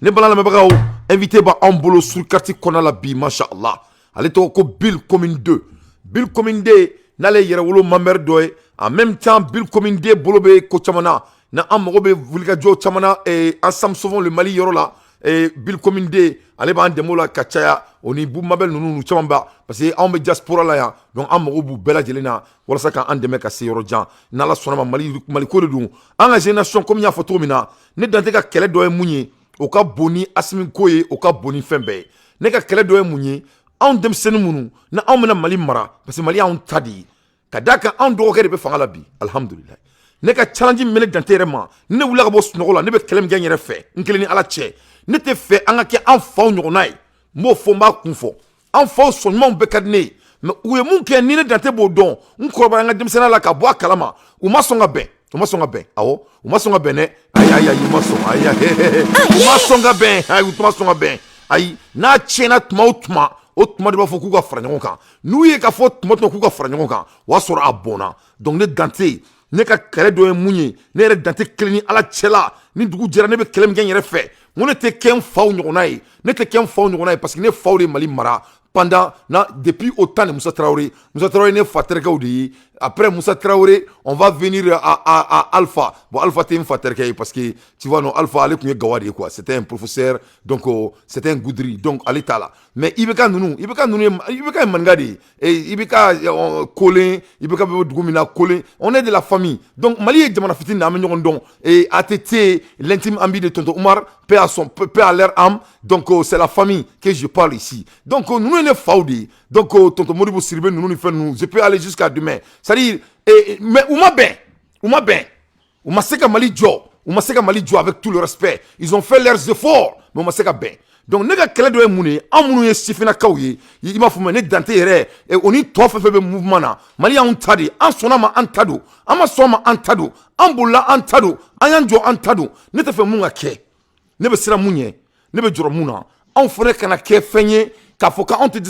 ne bala lamɛbagaw invité ba an bolo sur carte kɔnɔ la bi mashallah ale tɔgɔ ko Bill Kominde n'ale yɛrɛ wolo mamɛri dɔ ye en même temps Bill Kominde bolo bɛ ko caman na an mago bɛ wulikajɔ caman na Ensemble Sauvons le Mali yɔrɔ la Bill Kominde ale b'an dɛmɛ o la ka caya o ni bu mabel ninnu caman ba parce que anw bɛ diaspora la yan donc an mago b'u bɛɛ lajɛlen na walasa k'an dɛmɛ ka se yɔrɔ jan n'ala sɔnna ma Mali ko de dun an ka génération comme n y'a fɔ cogo min na ne dante ka kɛlɛ dɔ ye mun ye o ka bon ni Asimi ko ye o ka bon ni fɛn bɛɛ ye ne ka kɛlɛ dɔ ye mun ye anw denmisɛnnin minnu na anw bɛna Mali mara parce que Mali y'anw ta de ye ka d'a kan anw dɔgɔkɛ de bɛ fanga la bi alhamdulillah ne ka challenge min bɛ ne dante yɛrɛ ma ni ne wulila ka bɔ sunɔgɔ la ne bɛ kɛlɛ min kɛ n yɛrɛ fɛ n kelen ni ala cɛ ne tɛ fɛ an ka kɛ an faw ɲɔgɔnna ye n b'o fɔ n b'a kun fɔ an faw sɔn ɲumanw bɛɛ ka di ne ye mais u ye mun kɛ ni ne dante b'o dɔn n kɔrɔbayara n ka denmisɛnninya la ka bɔ a kalama u ma sɔn ka bɛn awɔ u ma sɔn ka bɛn dɛ ayi u ma sɔn u ma sɔn ka bɛn u ma sɔn ka bɛn ayi n'a tiɲɛna tuma o tuma de b'a fɔ k'u ka fara ɲɔgɔn kan n'u ye k'a fɔ tuma k'u ka fara ɲɔgɔn kan o y'a sɔrɔ a bɔnna donc ne dante ne ka kɛlɛ dɔ ye mun ye ne yɛrɛ dante kelen ni ala cɛla ni dugu jɛra ne bɛ kɛlɛ min kɛ n yɛrɛ fɛ n ko ne tɛ kɛ n faw ɲɔgɔnna ye parce que ne faw de Mali mara pendant depuis au temps de Moussa Traoré ne fa terikɛw de ye après Moussa Traoré on va venir à Alpha bon Alpha tɛ n fa terikɛ ye parce que tu vois non Alpha ale tun ye gawa de ye quoi c'était un professeur donc c'était un goudri donc ale t'a la mais IBK ninnu ye maninka de ye IBK Kolen IBK bɛ dugu min na Kolen on est de la famille donc Mali ye jamana fitinin na an bɛ ɲɔgɔn dɔn ATT l'intime ami de tonton Umar paix à leur âme donc c'est la famille que je parle ici donc nous ne faw de ye donc tonton Modibo Sidibé ninnu ni fɛn ninnu je peux aller jusqu'à demain c'est-à-dire mais u ma bɛn u ma se ka Mali jɔ avec tout le respect ils ont fait leurs efforts mais u ma se ka bɛn donc ne ka kɛlɛ dɔ ye mun ye an minnu ye sifinnakaw ye i m'a fɔ ne dante yɛrɛ o ni tɔ fɛn fɛn bɛ mouvement na Mali y'anw ta de ye an sɔnna ma an ta don an ma sɔn ma an ta don an bolila an ta don an y'an jɔ an ta don ne tɛ fɛ mun ka kɛ ne bɛ siran mun ɲɛ ne bɛ jɔrɔ mun na anw fana kana kɛ fɛn ye k'a fɔ k'an tɛ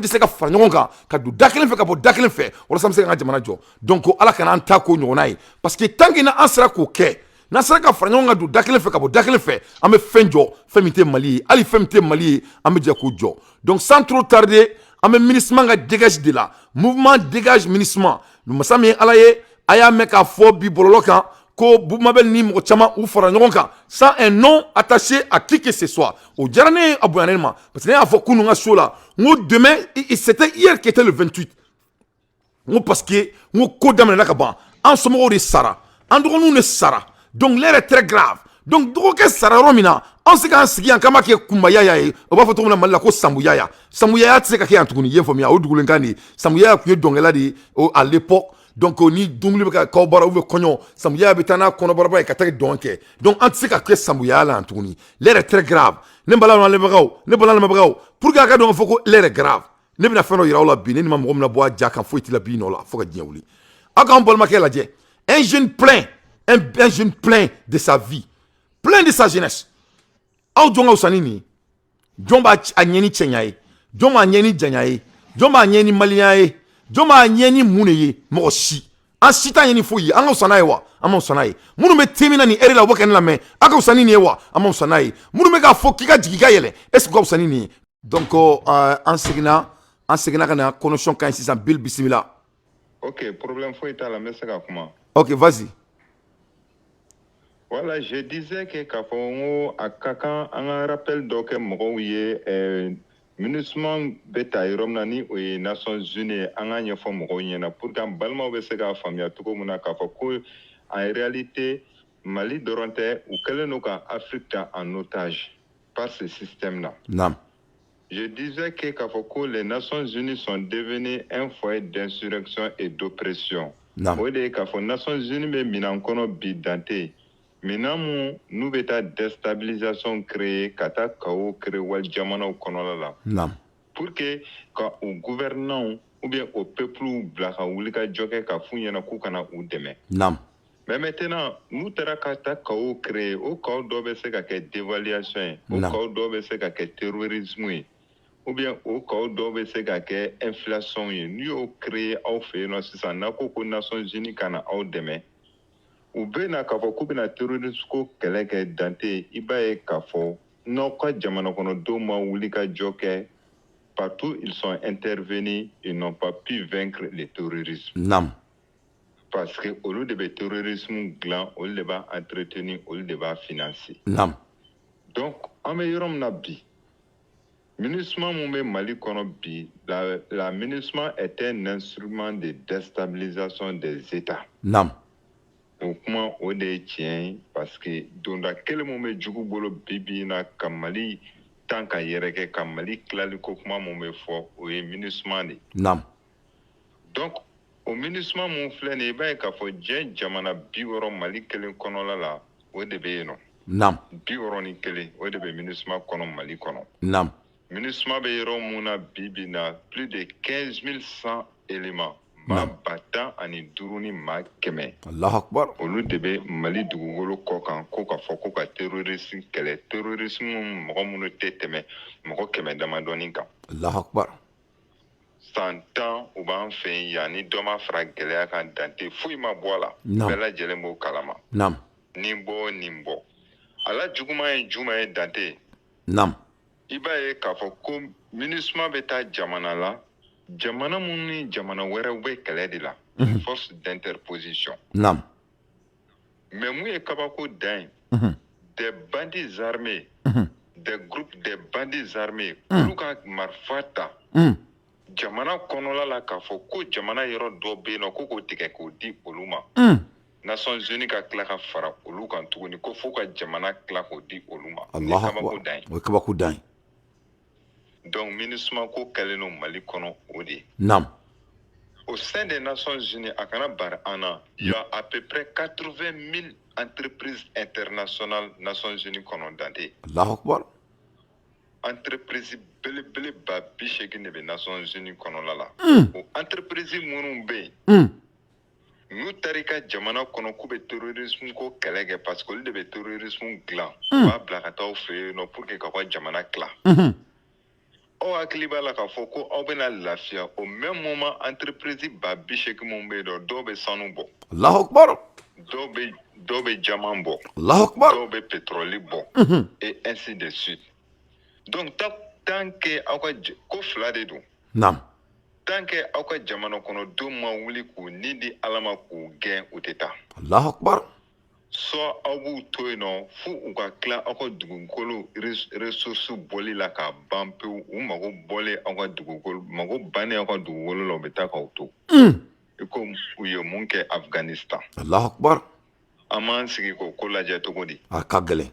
se ka fara ɲɔgɔn kan ka don da kelen fɛ ka bɔ da kelen fɛ walasa an bɛ se k'an ka jamana jɔ donc ala kana an ta k'o ɲɔgɔnna ye parce que tant que n'an sera k'o kɛ n'an sera ka fara ɲɔgɔn kan don da kelen fɛ ka bɔ da kelen fɛ an bɛ fɛn jɔ fɛn min tɛ Mali ye hali fɛn min tɛ Mali ye an bɛ jɛ k'o jɔ donc sans trop tarder an bɛ MINUSMA ka dégage de la mouvement dégage MINUSMA masa min ye ala ye a y'a mɛn k'a fɔ bi bɔlɔlɔ kan ko Boumabel ni mɔgɔ caman u fara ɲɔgɔn kan sans un nom attaché à qui que ce soit o diyara ne ye a bonyana ne ma parce que ne y'a fɔ kunun ka so la n ko demain c'était hier qui était le 28 n ko parce que n ko ko daminɛna ka ban an somɔgɔw de sara an dɔgɔninw de sara donc l'heure est très grave donc dɔgɔkɛ sara yɔrɔ min na an se k'an sigi yan k'an b'a kɛ kunbayaya ye o b'a fɔ cogo min na Mali la ko sambuyaya tɛ se ka kɛ yan tuguni yen faamuya o dugulenkan de ye sambuyaya tun ye dɔnkɛla de ye à l'époque donc ni dumuni bɛ ka k'aw bara ou bien kɔɲɔ sambuyaya bɛ taa n'a kɔnɔbaraba ye ka taa dɔn kɛ donc an tɛ se ka kɛ sambuyaya la yan tuguni l'heure est très grave ne balima lamɛnbagaw pour que a ka dɔn k'a fɔ ko l'heure est grave ne bɛna fɛn dɔ yira aw la bi ne ni ma mɔgɔ min na bɔ a ja kan foyi tɛ la bi nɔ la fo ka diɲɛ wuli aw k'an balimakɛ lajɛ un jeune plein de sa vie plein de sa jeunesse aw jɔn ka fisa ni nin ye jɔn b'a ɲɛ ni cɛɲa ye jɔn b'a ɲɛ ni janya ye jɔn b'a ɲɛ ni maliyɛnya ye jɔn b'a ɲɛ ni mun de ye mɔgɔ si an si t'a ɲɛ ni foyi ye an ka fisa n'a ye wa an ma fisa n'a ye minnu bɛ te min na nin heure la u bɛ ka ne lamɛn a ka fisa ni nin ye wa an ma fisa n'a ye minnu bɛ k'a fɔ k'i ka jigin i ka yɛlɛ est ce que u ka fisa ni nin ye donc an seginna ka na connexion ka ɲi sisan Bill bisimila. ok problème foyi t'a la n bɛ se ka kuma. ok vas-y. Voilà, je disais que k'a fɔ n ko a ka kan an ka rappel dɔ kɛ mɔgɔw ye MINUSMA bɛ ta yɔrɔ min na ni o ye Nations Unies ye an k'a ɲɛfɔ mɔgɔw ɲɛna pour que balimaw bɛ se k'a faamuya cogo min na k'a fɔ ko en réalité Mali dɔrɔn tɛ u kɛlen don ka Afrique ta en otage par ce système là. Naam. Je disais que k'a fɔ ko les Nations Unies sont devenues un foyer d'insurrection et d'oppression. Naam. O de ye k'a fɔ Nations Unies bɛ minan kɔnɔ bi dante. Maintenant, nous avons une déstabilisation créée, chaos créé wal jamanaw kɔnɔla la. Naam. Pour que aux gouvernants ou bien au peuple bila ka wuli ka jɔ kɛ ka f'u ɲɛna k'u kana u dɛmɛ. Naam. Mais maintenant, nous taara ka taa chaos créé, o chaos dɔ bɛ se ka kɛ dévaluation ye, o chaos dɔ bɛ se ka kɛ terrorisme ye, ou bien o chaos dɔ bɛ se ka kɛ inflation ye. N'i y'o créé aw fɛ yen nɔ sisan, n'a ko ko Nations Unies kana aw dɛmɛ. U bɛ na k'a fɔ k'u bɛna terroriste ko kɛlɛ kɛ dante i b'a ye k'a fɔ n'aw ka jamana kɔnɔdenw ma wuli ka jɔ kɛ, partout ils sont intervenus, ils n'ont pas pu vaincre le terrorisme. Nam. Parce que olu de bɛ terrorisme dilan, olu de b'a entretenir, olu de b'a financer. Nam. Donc an bɛ yɔrɔ min na bi, MINUSMA mun bɛ Mali kɔnɔ bi, la MINUSMA est un instrument de déstabilisation des États. Nam. O kuma o de ye tiɲɛ ye, parce que donda kelen mun bɛ jugu bolo bi bi in na ka Mali tan ka yɛrɛkɛ, ka Mali tilali ko kuma mun bɛ fɔ, o ye MINUSMA de. Nam. Donc o MINUSMA mun filɛ nin ye, i b'a ye k'a fɔ diɲɛ jamana 60 Mali kelen kɔnɔla la, o de bɛ yen nɔ. Nam. 61 o de bɛ MINUSMA kɔnɔ Mali kɔnɔ. Nam. MINUSMA bɛ yɔrɔ mun na bi bi in na, plus de 15 100 éléments. Maa 10,500 ni maa 100. Allahu Akbar. Olu de bɛ Mali dugukolo kɔ kan ko ka fɔ ko ka terrorisme kɛlɛ. Terrorisme mɔgɔ minnu tɛ tɛmɛ mɔgɔ 100 damadɔni kan. Allahu Akbar. San 10 u b'an fɛ yen yan ni dɔ ma fara gɛlɛya kan dante foyi ma bɔ a la. Bɛɛ lajɛlen b'o kalama. Nam. Nin bɔ nin bɔ. A la juguman ye jumɛn ye dante? Nam. I b'a ye k'a fɔ ko MINUSMA bɛ taa jamana la. Jamana minnu ni jamana wɛrɛw bɛ kɛlɛ de la. Force d'interposition. Nam. Mais mun ye kabako dan ye? Des bandits armés, des groupes de bandits armés, olu ka marifa ta. Jamana kɔnɔla la k'a fɔ ko jamana yɔrɔ dɔ bɛ yen nɔ ko k'o tigɛ k'o di olu ma. Nations Unies ka tila ka fara olu kan tuguni ko fo ka jamana tila k'o di olu ma. Allahu Akbar. O ye kabako dan ye. Donc MINUSMA ko kɛlen no Mali kɔnɔ o de ye. Nam. Au sein des Nations Unies, à Kanabara, il y a à peu près 80 000 entreprises internationales Nations Unies konondante. Allahu Akbar. Entreprises belebele ba bi segin de Nations Unies konolala. O entreprises munun be. N'u tarika jamana kono ku be terrorisme ko kɛlɛ parce que olu de be terrorisme dilan. Ba bila ka taa fɛ no pour que ka jamana kila. Aw hakili b'a la k'a fɔ ko aw bɛna lafiya au même moment entreprise ba 80 mun bɛ yen nɔ dɔw bɛ sanu bɔ. Allahu Akbar. Dɔw bɛ jaman bɔ. Allahu Akbar. Dɔw bɛ pétrole bɔ. Et ainsi de suite. Donc tant que aw ka ko fila de don. Nam. Tant que aw ka jamana kɔnɔdenw ma wuli k'u ni di Ala ma k'u gɛn u tɛ taa. Allahu Akbar. Soit aw b'u to yen nɔ fo u ka tila aw ka dugukolo ressources bɔli la k'a ban pewu u mago bɔlen aw ka dugukolo mago bannen aw ka dugukolo la u bɛ taa k'aw to. I ko u ye mun kɛ Afghanistan. Allahu Akbar. An m'an sigi k'o ko lajɛ cogo di? A ka gɛlɛn.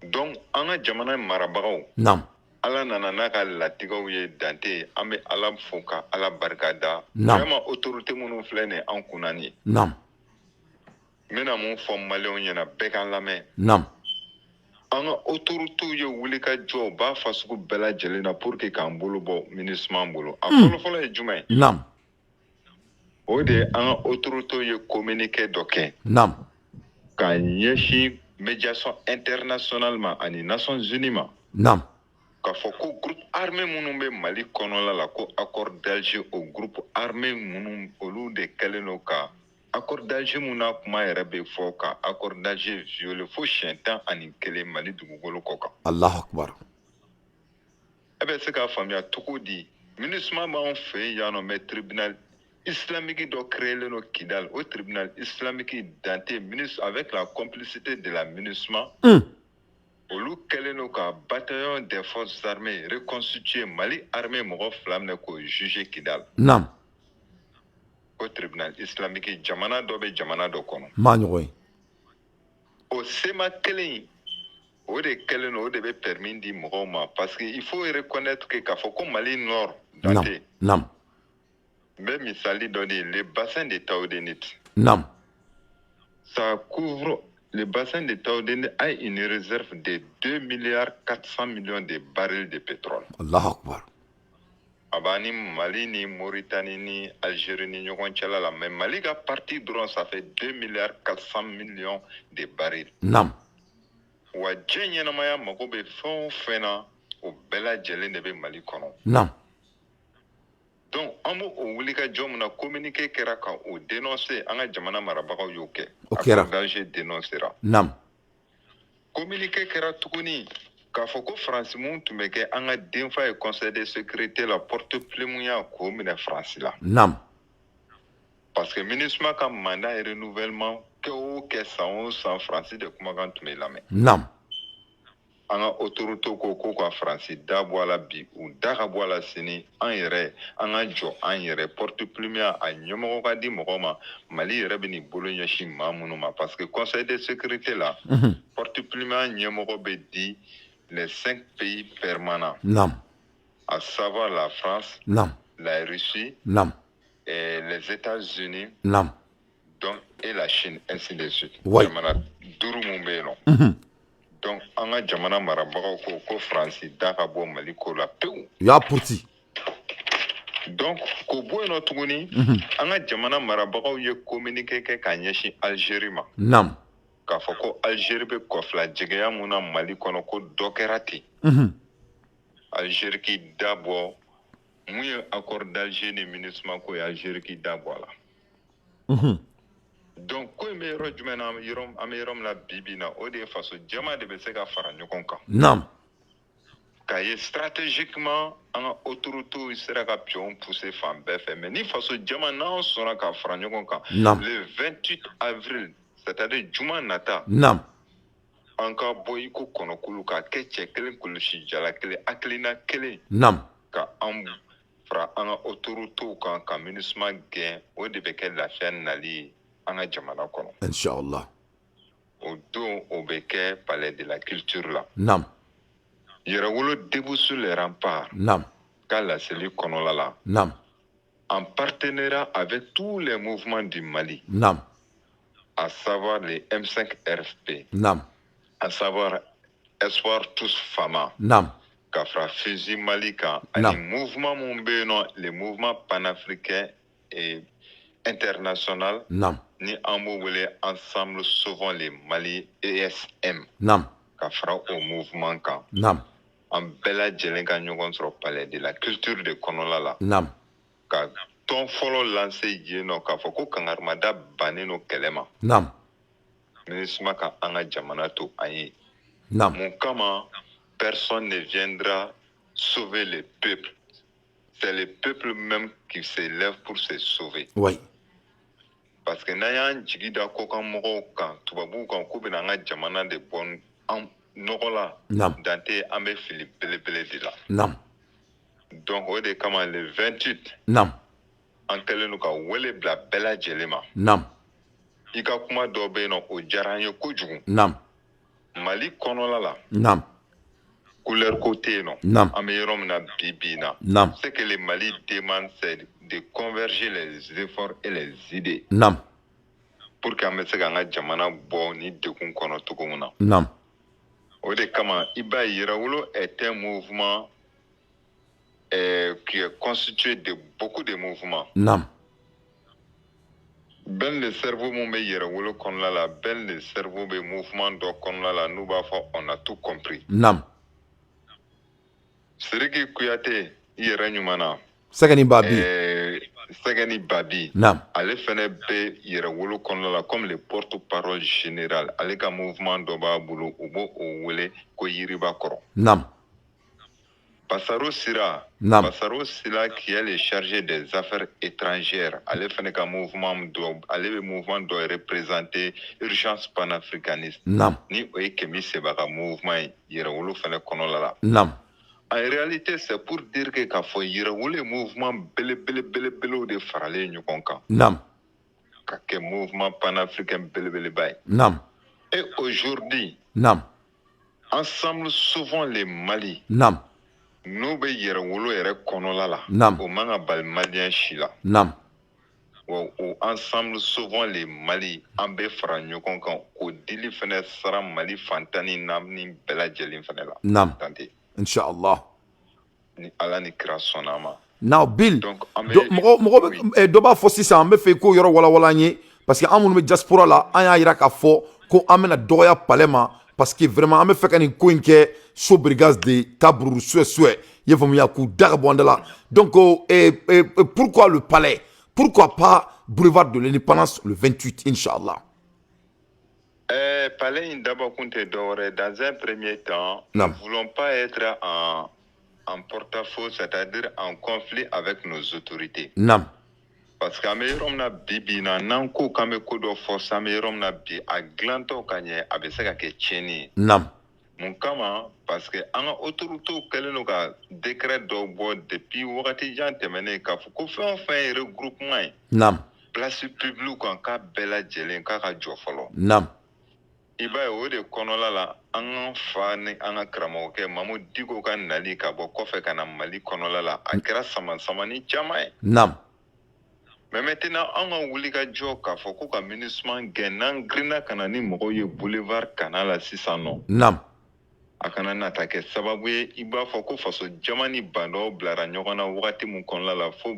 Donc an ka jamana marabagaw. Nam. Ala nana n'a ka latigɛw ye dante an bɛ Ala fo ka Ala barika da. Nam. Vraiment autorité minnu filɛ nin ye an kunna nin ye. Nam. N bɛna mun fɔ maliyɛnw ɲɛna bɛɛ k'an lamɛn. Nam. An ka autorités ye wuli ka jɔ u b'a fasugu bɛɛ lajɛlen na pour que k'an bolo bɔ MINUSMA bolo. A fɔlɔfɔlɔ ye jumɛn ye? Nam. O de ye an ka autorités ye communiqué dɔ kɛ. Nam. K'a ɲɛsin médiation internationale ma ani Nations Unies ma. Nam. K'a fɔ ko groupe armé minnu bɛ Mali kɔnɔla la ko accord d'Alger o groupe armé minnu olu de kɛlen don ka accord d'Alger mun na kuma yɛrɛ bɛ fɔ ka accord d'Alger violer fo siɲɛ 11 Mali dugukolo kɔ kan. Allahu Akbar. E bɛ se k'a faamuya cogo di? MINUSMA b'anw fɛ yan nɔ mais tribunal islamique dɔ créé no Kidal. O tribunal islamique dante avec la complicité de la MINUSMA. Olu kɛlen don ka bataillon des forces armées reconstitué Mali armée mɔgɔ 2 minɛ k'o juger Kidal. Nam. O tribunal islamique jamana dɔ bɛ jamana dɔ kɔnɔ. Maa ɲɔgɔn ye. O sema kelen o de kɛlen don o de bɛ permis di mɔgɔw ma parce que il faut reconnaître que k'a fɔ ko Mali nord dante. Nam. N bɛ misali dɔ de ye le bassin de Taodenit. Nam. Ça couvre le bassin de Taodenit a une réserve de 2 milliards 400 millions de barils de pétrole. Allahu Akbar. Abani Mali ni Mauritanie ni Algérie ni ɲɔgɔn cɛla la mais Mali ka partie dɔrɔn ça fait 2 milliards 400 millions de barils. Nam. Wa diɲɛ ɲɛnamaya mago bɛ fɛn o fɛn na o bɛɛ lajɛlen de bɛ Mali kɔnɔ. Nam. Donc an b'o wuli ka jɔ mun na communiqué kɛra ka o dénoncer an ka jamana marabagaw y'o kɛ. O kɛra. Accord d'Alger dénoncera. Nam. communiqué kɛra tuguni k'a fɔ ko faransi mun tun bɛ kɛ an ka denfa ye conseil de sécurité la porte plume y'a k'o minɛ faransi la. Naam. Parce que MINUSMA ka mandat et renouvellement kɛ o kɛ san o san faransi de kumakan tun bɛ lamɛn. Naam. An ka autorité ko ko ka faransi da bɔ a la bi u da ka bɔ a la sini an yɛrɛ an ka jɔ an yɛrɛ porte plume a ɲɛmɔgɔ ka di mɔgɔ ma Mali yɛrɛ bɛ nin bolo ɲɛsin maa minnu ma parce que conseil de sécurité la porte plume a ɲɛmɔgɔ bɛ di les 5 pays permanents. Naam. À savoir la France, Naam. la Russie, Naam. et les États-Unis, Naam. donc, et la Chine, ainsi de suite. Ouais. Jamana duuru mun bɛ yen nɔ. Donc, an ka jamana marabagaw ko Faransi da ka bɔ Mali ko la pewu. Y'a puti. Donc, ko bɔ yen nɔ tuguni, an ka jamana marabagaw ye communiqué kɛ ka ɲɛsin Algérie ma. Naam. K'a fɔ ko Algérie bɛ kɔfila jɛgɛya mun na Mali kɔnɔ ko dɔ kɛra ten. Algérie k'i da bɔ mun ye accord d'Alger ni MINUSMA ko ye Algérie k'i da bɔ a la. Donc ko in bɛ yɔrɔ jumɛn na an bɛ yɔrɔ min na bi bi in na o de ye faso jɛman de bɛ se ka fara ɲɔgɔn kan. Naam. K'a ye stratégiquement an ka autorités sera ka pion pousser fan bɛɛ fɛ mais ni faso jɛman n'an sɔnna ka fara ɲɔgɔn kan. Le 28 avril c'est-à-dire juma nata. Naam. An ka bɔ i ko kɔnɔkulu k'a kɛ cɛ kelen kulusi jala kelen hakilina kelen. Naam. Ka an fara an ka autorités kan ka MINUSMA gɛn o de bɛ kɛ lafiya nali ye an ka jamana kɔnɔ. Inch'Allah. O don o bɛ kɛ palais de la culture la. Naam. Yɛrɛwolo debout sur les remparts. Naam. Ka laseli kɔnɔla la. Naam. En partenariat avec tous les mouvements du Mali. Naam. À savoir les M5 RFP. Naam. À savoir Espoir tous Fama. Naam. Ka fara Fusi Mali kan ani mouvement mun bɛ yen nɔ les mouvements panafricains et international. Naam. Ni an b'o wele ensemble sauvons les Mali ESM. Naam. Ka fara o mouvement kan. Naam. An bɛɛ lajɛlen ka ɲɔgɔn sɔrɔ palais de la culture de kɔnɔla la. Naam. Ka tɔn fɔlɔ lance yen nɔ k'a fɔ ko kangarimada bannen no kɛlɛ ma. Naam. MINUSMA ka an ka jamana to an ye. Naam. Mun kama personne ne viendra sauver le peuple. C'est le peuple même qui se lève pour se sauver. Oui. Parce que n'an y'an jigi da kokan mɔgɔw kan tubabuw kan k'u bɛna an ka jamana de bɔ an nɔgɔ la. Naam. Dante an bɛ fili belebele de la. Naam. Donc o de kama le 28. Naam. An kɛlen don ka wele bila bɛɛ lajɛlen ma. Naam. I ka kuma dɔ bɛ yen nɔ o diyara an ye kojugu. Naam. Mali kɔnɔla la. Naam. Couleur ko tɛ yen nɔ. Naam. An bɛ yɔrɔ min na bi bi in na. Naam. Ce que le Mali demande c'est de converger les efforts et les idées. Naam. Pour que an bɛ se k'an ka jamana bɔ ni degun kɔnɔ cogo min na. Naam. O de kama i b'a ye Yɛrɛwolo est un mouvement qui est constitué de beaucoup de mouvements. Naam. Ben le cerveau mun bɛ Yɛrɛwolo kɔnɔna la ben le cerveau bɛ mouvement dɔ kɔnɔna la n'u b'a fɔ on a tout compris. Naam. Sidiki Kuyate i yɛrɛ ɲuman na. Sɛgɛni Babi. Sɛgɛni Babi. Naam. Ale fɛnɛ bɛ Yɛrɛwolo kɔnɔna la comme le porte-parole général. Ale ka mouvement dɔ b'a bolo u b'o o wele ko Yiriba kɔrɔ. Naam. Bassaro Sira. Naam. Bassaro Sira qui est le chargé des affaires étrangères. Ale fɛnɛ ka mouvement dɔ ale bɛ mouvement dɔ représenter urgence panafricaniste. Naam. Ni o ye Kemi Seba ka mouvement ye Yɛrɛwolo fɛnɛ kɔnɔna la. Naam. En réalité, c'est pour dire que k'a fɔ Yɛrɛwolo mouvement belebelew de faralen ɲɔgɔn kan. Naam. Ka kɛ mouvement panafricain belebeleba ye. Naam. Et aujourd'hui, Naam. ensemble sauvons les Mali. Naam. N'u bɛ Yɛrɛwolo yɛrɛ kɔnɔla la. Naam. O man ka bali malien si la. Naam. Wa o ensemble sauvons les Mali an bɛ fara ɲɔgɔn kan k'o dili fɛnɛ sara Mali fantan ni naani bɛɛ lajɛlen fɛnɛ la. Naam. Dante. Inch'Allah. Ni Ala ni kira sɔnna a ma. Now Bill, Donc an bɛ mɔgɔ dɔ b'a fɔ sisan an bɛ fɛ ko yɔrɔ walawala an ye parce que an minnu bɛ diaspora la an y'a yira k'a fɔ ko an bɛna dɔgɔya palais ma parce que vraiment an bɛ fɛ ka nin ko in kɛ so brigade de tabururu suɛ i y'a faamuya k'u da ka bɔ an da la donc pourquoi le palais, pourquoi pas boulevard de l'indépendance le 28 Inch'Allah. palais d'abord dans un premier temps, nous Nam. ne voulons pas être en porte-à-faux, c'est-à-dire en conflit avec nos autorités. Nam. Parce que amerom na bibi na nanko kame kodo force amerom na bi a glanto kanye abeseka ke cheni. Nam. Mon kama parce que anga autorité keleno ka décret do bo depuis wakati jan temene ka ko fait regroupement. Nam. Place publique en ka bela jelen ka jofolo. Nam. Iba o de konola la anga fa ni anga kramo ke mamu digo ka nali ka bo kofe kana mali konola la akira samani chama. Nam. Mais maintenant, on a voulu que Joe Kafoko, comme ministre, gagnant Grina Kanani, Moye Boulevard Canal 600. Nam. A kana attaqué Sababwe, Iba Foko, Faso, Jamani Bando, Blaranyona, Wati Mukonla, la Fob,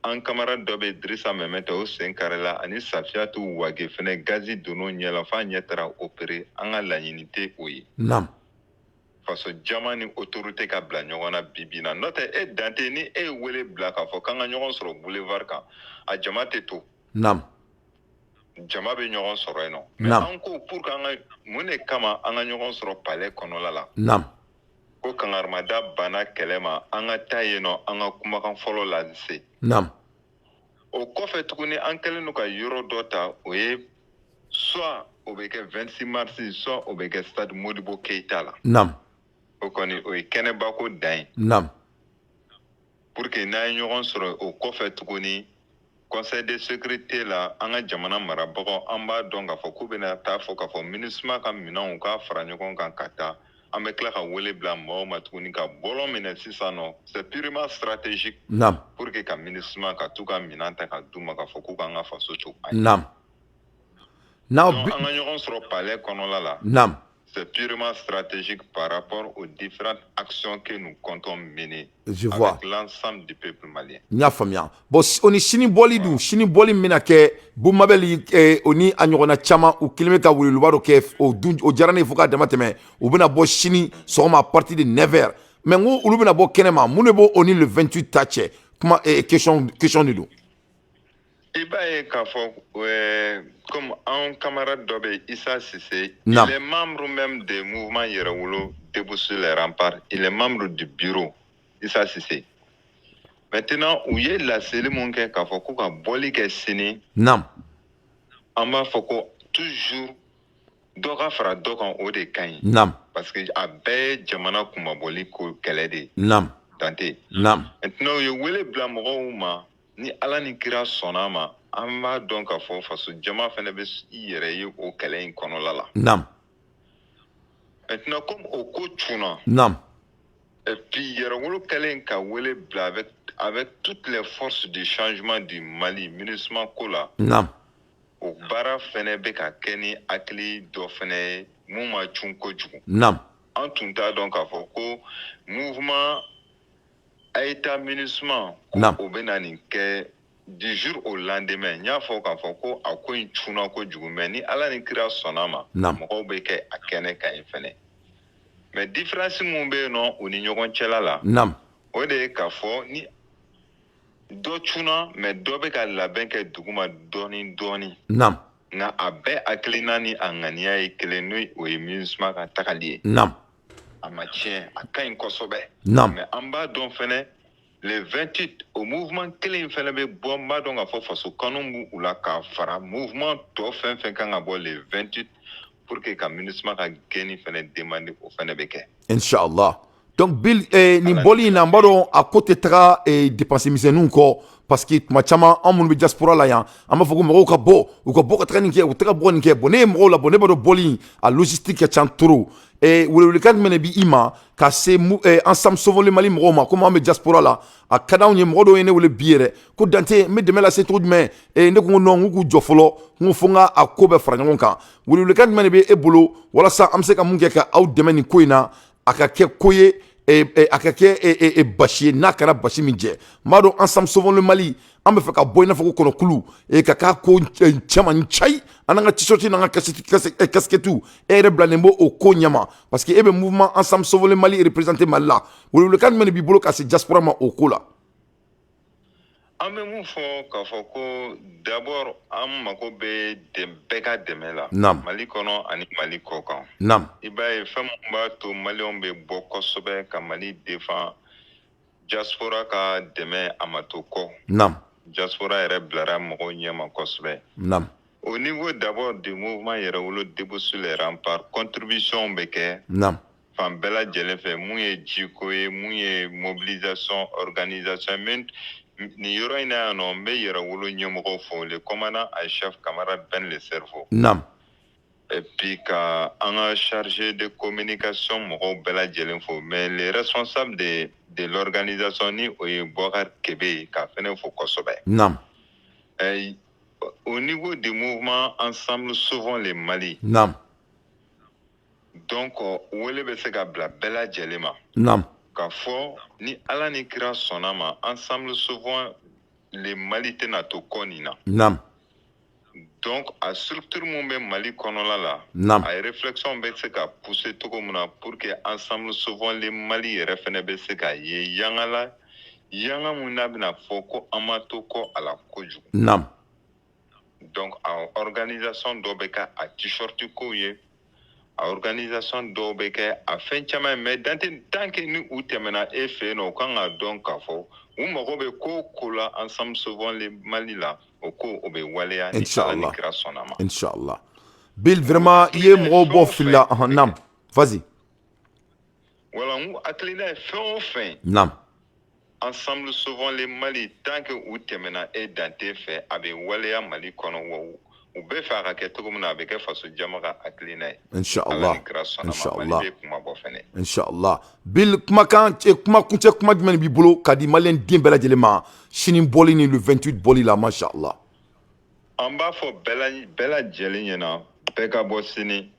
un camarade d'Obe Drissa Memeta au Senkarela, Anis Safiatu, Wagefene, Gazi Dono, Nyalafa, Nyetara, opéré, Anga l'unité, oui. Nam. Faso jamani autorité ka bla ɲɔgɔnna bibina n'o tɛ e dante ni e wele bila k'a fɔ k'an ka ɲɔgɔn sɔrɔ boulevard kan a jama tɛ to Nam. jama bɛ ɲɔgɔn sɔrɔ yen nɔ mais Nam. an ko pour que an ka mun de kama an ka ɲɔgɔn sɔrɔ palais kɔnɔla la Nam. ko kangarimada banna kɛlɛ ma an ka taa yen nɔ an ka kumakan fɔlɔ lase Nam. o kɔfɛ tuguni an kɛlen don ka yɔrɔ dɔ ta o ye soit o bɛ kɛ 26 mars soit o bɛ kɛ stade Modibo Keita la Nam. o kɔni o ye kɛnɛbako dan ye Nam. pour que n'an ye ɲɔgɔn sɔrɔ o kɔfɛ tuguni conseil de sécurité la an ka jamana marabagaw an b'a dɔn k'a fɔ k'u bɛna taa fɔ k'a fɔ MINUSMA ka minɛnw k'a fara ɲɔgɔn kan ka taa an bɛ tila ka wele bila mɔgɔw ma tuguni ka bɔlɔn minɛ sisan nɔ c'est purement stratégique Nam. pour que ka MINUSMA ka t'u ka minɛn ta ka d'u ma k'a fɔ k'u k'an ka faso to a ye. Nam. Now, Donc an ka ɲɔgɔn sɔrɔ palais kɔnɔla la. Nam. C'est purement stratégique par rapport aux différentes actions que nous comptons mener Je vois. avec l'ensemble du peuple malien. Nya faamuya. Bon, oni sini boli dun, sini boli mina kɛ Boumabel oni a ɲɔgɔnna caman u kelen bɛ ka weleweleba dɔ kɛ o diyara ne ye fo k'a dama tɛmɛ u bɛna bɔ sini sɔgɔma à partir de 9h mais n ko olu bɛna bɔ kɛnɛ ma mun de b'o oni le 28 ta cɛ kuma question de don. I b'a ye k'a fɔ comme un camarade dɔ bɛ Issa Sissé, Non. il est membre même du mouvement Yɛrɛwolo debout sur les remparts, il est membre du bureau Issa Sissé. Maintenant u ye laseli mun kɛ k'a fɔ k'u ka bɔli kɛ sini. Nam. An b'a fɔ ko toujours dɔ ka fara dɔ kan o de ka ɲi. Nam. Parce que a bɛɛ ye jamana kunbabɔli ko kɛlɛ de ye. Nam. Dante. Nam. Maintenant u ye wele bila mɔgɔw ma ni Ala ni kira sɔnna ma an b'a dɔn k'a fɔ faso jama fɛnɛ bɛ i yɛrɛ ye o kɛlɛ in kɔnɔla la. Nam. Maintenant comme o ko cunna. Nam. Et puis Yɛrɛwolo kɛlen ka wele bila avec toutes les forces de changement du Mali MINUSMA ko la. Nam. O baara fɛnɛ bɛ ka kɛ ni hakili dɔ fɛnɛ ye mun ma cun kojugu. Nam. An tun t'a dɔn k'a fɔ ko mouvement Aïta MINUSMA ko o bɛ na nin kɛ du jour au lendemain n y'a fɔ k'a fɔ ko a ko in cunna kojugu mais ni Ala ni kira sɔnna ma mɔgɔw bɛ kɛ a kɛnɛ kan yen fɛnɛ mais différence mun bɛ yen nɔ u ni ɲɔgɔn cɛla la Nam. o de ye k'a fɔ ni dɔ cunna mais dɔ bɛ ka labɛn kɛ duguma dɔɔni dɔɔni. Nam. Nka a bɛɛ hakilina ni a ŋaniya ye kelen n'o o ye MINUSMA ka tagali ye. Nam. A ma tiɲɛ a ka ɲi kosɛbɛ. Nam. mais an b'a dɔn fɛnɛ le 28 o mouvement kelen fɛnɛ bɛ bɔ n b'a dɔn k'a fɔ faso kanu b'u la k'a fara mouvement tɔ fɛn fɛn kan ka bɔ le 28 pour que ka MINUSMA ka gɛnni fɛnɛ demande o fɛnɛ bɛ kɛ. Inch'Allah. Donc Bill ni boli na n b'a dɔn a ko tɛ taga dépense misɛnninw kɔ parce que tuma caman an minnu bɛ diaspora la yan an b'a fɔ ko mɔgɔw ka bɔ ka taga nin kɛ u tɛ ka bɔ nin kɛ bon ne ye mɔgɔw la bon ne b'a dɔn bɔli a logistique ka ca trop welewelekan jumɛn de bɛ i ma ka se ensemble sauvons le Mali mɔgɔw ma komi an bɛ diaspora la a ka d'anw ye mɔgɔ dɔw ye ne wele bi yɛrɛ ko Dante n bɛ dɛmɛ lase cogo jumɛn ne ko non n k'u jɔ fɔlɔ n ko fo n ka a ko bɛɛ fara ɲɔgɔn kan welewelekan jumɛn de bɛ e bolo walasa an bɛ se ka mun kɛ ka aw dɛmɛ nin ko in na a ka kɛ ko ye a ka kɛ basi ye n'a kɛra basi min jɛ n b'a dɔn ensemble sauvons le Mali an bɛ fɛ ka bɔ i n'a fɔ ko kɔnɔkulu ka k'a ko caman cayi an n'an ka t-shirt n'an ka casquette e yɛrɛ bilalen b'o o ko ɲɛma parce que e bɛ mouvement ensemble sauvons le Mali représenté Mali la welewelekan jumɛn de b'i bolo ka se diaspora ma o ko la. an bɛ mun fɔ k'a fɔ ko d'abord an mago bɛ bɛɛ ka dɛmɛ la Naam. Mali kɔnɔ ani Mali kɔ kan Naam. i b'a ye fɛn min b'a to maliyɛnw bɛ bɔ kosɛbɛ ka Mali défend diaspora ka dɛmɛ a ma to kɔ Naam. diaspora yɛrɛ bilara mɔgɔw ɲɛma kosɛbɛ Naam. au niveau d'abord du mouvement Yɛrɛwolo debout sur les remparts contribution bɛ kɛ Naam. fan bɛɛ lajɛlen fɛ mun ye jiko ye mun ye mobilisation organisation mais nin yɔrɔ in na yan nɔ n bɛ Yɛrɛwolo ɲɛmɔgɔw fɔ le commandant en chef camarade Ben le Cerveau Naam. et puis ka an ka chargé de communication mɔgɔw bɛɛ lajɛlen fɔ mais les responsables de l'organisation ni o ye Boubacar Kebe ye k'a fɛnɛ fɔ kosɛbɛ Naam. au niveau du mouvement Ensemble Sauvons le Mali Naam. donc wele bɛ se ka bila bɛɛ lajɛlen ma Naam. k'a fɔ ni Ala ni kira sɔnna ma Ensemble Sauvons le Mali tɛna to kɔ nin na Naam. donc a structure mun bɛ Mali kɔnɔla la Naam. a réflexion bɛ se ka pousser cogo min na pour que Ensemble Sauvons le Mali yɛrɛ fɛnɛ bɛ se ka ye yanga la yanga mun n'a bɛna fɔ ko an ma to kɔ a la kojugu Naam. donc a organisation dɔ bɛ kɛ a t-shirt kow ye a organisation dɔw bɛ kɛ a fɛn caman ye mais dante tant que ni u tɛmɛna e fɛ yen nɔ u kan ka dɔn k'a fɔ u mago bɛ ko o ko la Ensemble Sauvons le Mali la o ko o bɛ waleya ni Ala ni kira sɔnna ma Inch'Allah. Bill, vraiment, il y a un bon fil là. Naam. Vas-y. wala n ko hakilina ye fɛn o fɛn Naam. Ensemble Sauvons le Mali tant que u tɛmɛna e dante fɛ a bɛ waleya Mali kɔnɔ wa u bɛ fɛ a ka kɛ cogo min na a bɛ kɛ faso jama ka hakilina ye Inch'Allah. Ala ni kira sɔnna ma Mali bɛ kuma bɔ fɛnɛ Inch'Allah. Bill, kumakan kuma kuncɛ kuma jumɛn b'i bolo ka di maliyɛn den bɛɛ lajɛlen ma sini bɔli ni le 28 bɔli la mashallah. an b'a fɔ bɛɛ lajɛlen ɲɛna bɛɛ ka bɔ sini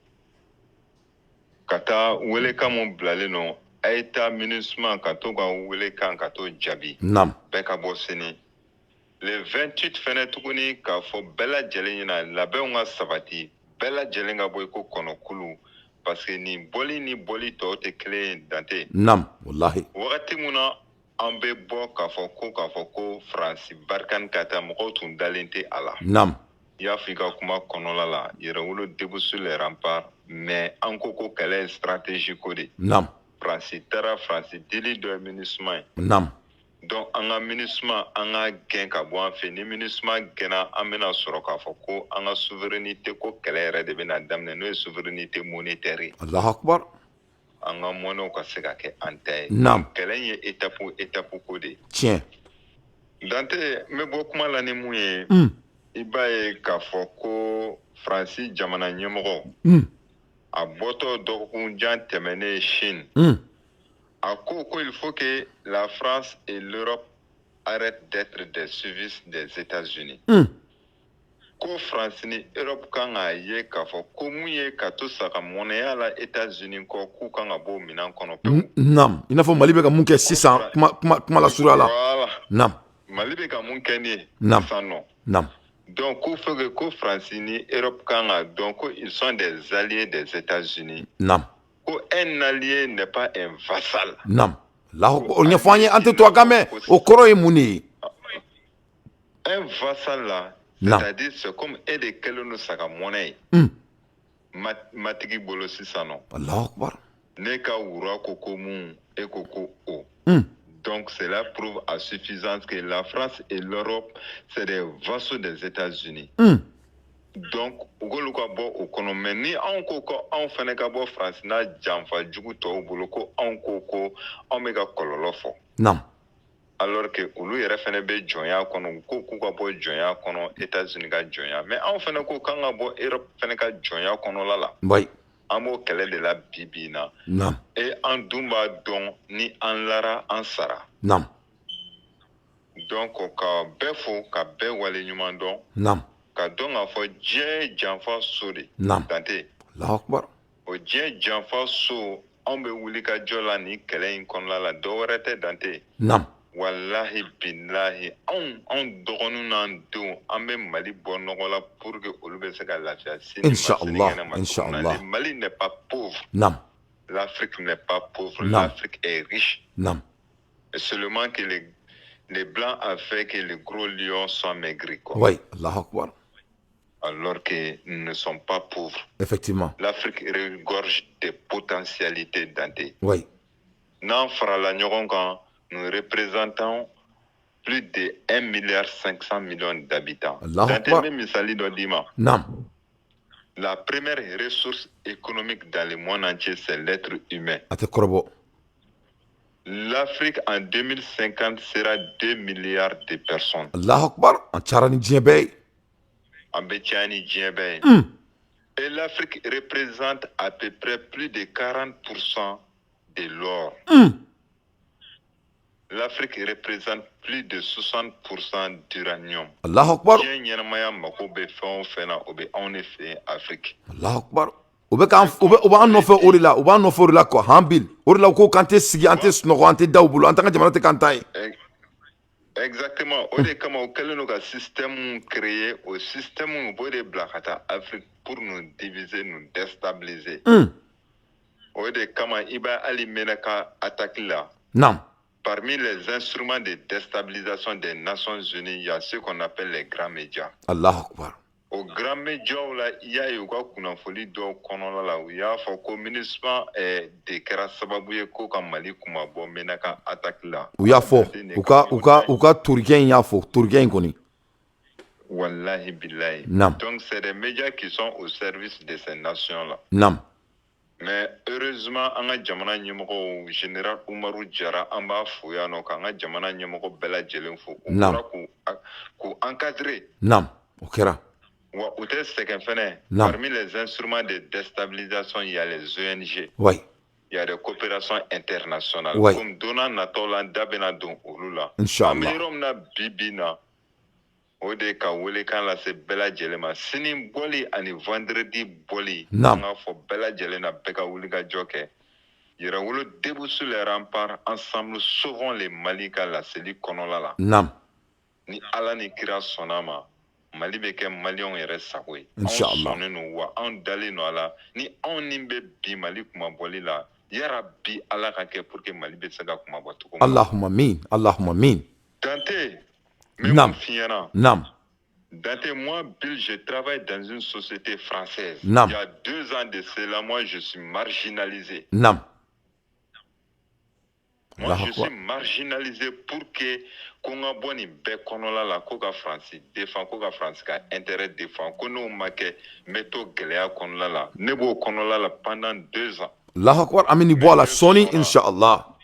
ka taa welekan mun bilalen nɔ a ye taa MINUSMA ka to ka welekan ka to jaabi Naam. bɛɛ ka bɔ sini le 28 fɛnɛ tuguni k'a fɔ bɛɛ lajɛlen ɲɛna labɛnw ka sabati bɛɛ lajɛlen ka bɔ i ko kɔnɔkulu parce que nin bɔli tɔw tɛ kelen ye dante Naam. Wallahi. wagati mun na an bɛ bɔ k'a fɔ ko Faransi barikani ka taa mɔgɔw tun dalen tɛ a la Naam. i y'a fɔ i ka kuma kɔnɔla la Yɛrɛwolo debout sur les remparts mais an ko kɛlɛ ye stratégie ko de Naam. Faransi taara Faransi dili dɔ ye MINUSMA ye Naam. donc an ka MINUSMA an ka gɛn ka bɔ an fɛ ni MINUSMA gɛnna an bɛna sɔrɔ k'a fɔ ko an ka souveraineté ko kɛlɛ yɛrɛ de bɛna daminɛ n'o ye souveraineté monétaire ye Allahu akbar. an ka mɔnɛw ka se ka kɛ an ta ye Naam. kɛlɛ in ye étape ko de Tiɲɛ. Dante n bɛ bɔ kuma la ni mun ye i b'a ye k'a fɔ ko Faransi jamana ɲɛmɔgɔ a bɔtɔ dɔgɔkun jan tɛmɛnen Chine a ko il faut que la France et l'Europe arrêtent d'être des suivistes des États-Unis ko France ni Europe kan k'a ye k'a fɔ ko mun ye ka to saga mɔnɛya la États-Unis kɔ k'u kan ka bɔ minɛn kɔnɔ pewu Naam. I n'a fɔ Mali bɛ ka mun kɛ sisan kuma la suruya la. voilà Naam. Mali bɛ ka mun kɛ nin ye Naam. sisan nɔ Naam. donc k'u fɛ que ko France ni Europe kan ka dɔn ko ils sont des alliés des États-Unis Naam. ko un allié n'est pas un vassal Naam. O ɲɛfɔ an ye an tɛ to a kan mɛn o kɔrɔ ye mun de ye. un vassal là Naam. c'est-à-dire c'est comme e de kɛlen don saga mɔnɛ ye matigi bolo sisan nɔ Allahu akbar. ne ka wura ko ko mun e ko ko o donc cela prouve à suffisance que la France et l'Europe c'est des vassaux des États-Unis donc u k'olu ka bɔ o kɔnɔ mais ni anw ko ko anw fɛnɛ ka bɔ France n'a janfa jugu tɔw bolo ko anw ko anw bɛ ka kɔlɔlɔ fɔ Naam. alors que olu yɛrɛ fɛnɛ bɛ jɔnya kɔnɔ ko k'u ka bɔ jɔnya kɔnɔ États-Unis ka jɔnya mais anw fɛnɛ ko k'an ka bɔ Europe fɛnɛ ka jɔnya kɔnɔla la Oui. an b'o kɛlɛ de la bi bi in na Naam. et an dun b'a dɔn ni an lara an sara Naam. donc ka bɛɛ fo ka bɛɛ wale ɲuman dɔn Naam. ka dɔn k'a fɔ diɲɛ ye janfa so de Naam. Dante Allahu akbar. o diɲɛ janfa so anw bɛ wuli ka jɔ la nin kɛlɛ in kɔnɔna la dɔ wɛrɛ tɛ Dante Naam. walahi bilahi anw dɔgɔninw n'an denw an bɛ Mali bɔ nɔgɔ la pour que olu bɛ se ka lafiya sini ma Inch'Allah. sinikɛnɛ ma Inch'Allah. le Mali n'est pas pauvre Naam. l'Afrique n'est pas pauvre Non. l'Afrique est riche Naam. et seulement que les Blancs a fait que les gros lions soient maigris, quoi. Oui, Allah Akbar. Alors que nous ne sommes pas pauvres. Effectivement. L'Afrique regorge des potentialités Dante. Oui. N'en fera la Nyorongan, nous représentons plus de 1,5 milliard d'habitants. Allah Dante Akbar. même misali do dima. Nam. La première ressource économique dans le monde entier, c'est l'être humain. Ate Korobo. L'Afrique en 2050 sera 2 milliards de personnes. Allah Akbar. En charani djebe. En Bétiani, Djébé. Et l'Afrique représente à peu près plus de 40% de l'or. L'Afrique représente plus de 60% d'uranium. Allah Akbar. Afrique. Allah Akbar. Obe an nofe orila, obe an nofe orila ko hambil. Orila ko kante sigi ante snoko ante dawbulu ante jamana te kantai. Exactement. Ode kama okele ka système créé au système bo de blakata Afrique pour nous diviser, nous déstabiliser. Ode kama iba ali menaka attaque là. Nam. Parmi les instruments de déstabilisation des Nations Unies, il y a ce qu'on appelle les grands médias. Allah Akbar. Au grand média là, il y a eu quoi qu'on a folie do konola là, il y a fait communisme de kera sababuye ko ka Mali kuma bo menaka attaque là. Uya fo. Uka Turkien ya fo. Turkien koni. Wallahi billahi. Nam. Donc c'est des médias qui sont au service de ces nations là. Nam. Mais heureusement, en a jamana nyemoko général Oumarou Diarra en bas fouya no kan a jamana nyemoko bela jelen fo. Nam. Ku encadrer. Nam. Okera. Wa ute seken fene. Parmi les instruments de déstabilisation, il y a les ONG. Oui. Il y a des coopérations internationales. Oui. Comme Dona Natola Dabena Don Olula. Inch'Allah. Amirom na bibina. Ode ka wele kan la se bela jelema. Sini boli ani vendredi boli. Nam. Nga fo bela jelena beka wuliga joke. Yera wolo debout sur les remparts. Ensemble, sauvons les Malika la seli konola la. Nam. Ni ala ni kira sonama. Mali be kɛ maliyɛnw yɛrɛ sago ye. Inch'Allah. Anw sɔnnen no wa anw dalen no a la ni anw ni bɛ bi Mali kumabɔli la yara bi ala ka kɛ pour que Mali bɛ se ka kumabɔ cogo min. Allahumma min. Allahumma min. Dante, Nam. Nam. Dante, moi, Bill, je travaille dans une société française. Nam. Il y a 2 ans de cela, moi, je suis marginalisé. Nam. Moi, je suis marginalisé pour que Konga Boni Bekonola la Koga France défend Koga France ka intérêt défend Kono Make Meto Gelea Konola la Nebo Konola la pendant 2 ans. Allah Akbar. Amini boa la Sony Inch'Allah.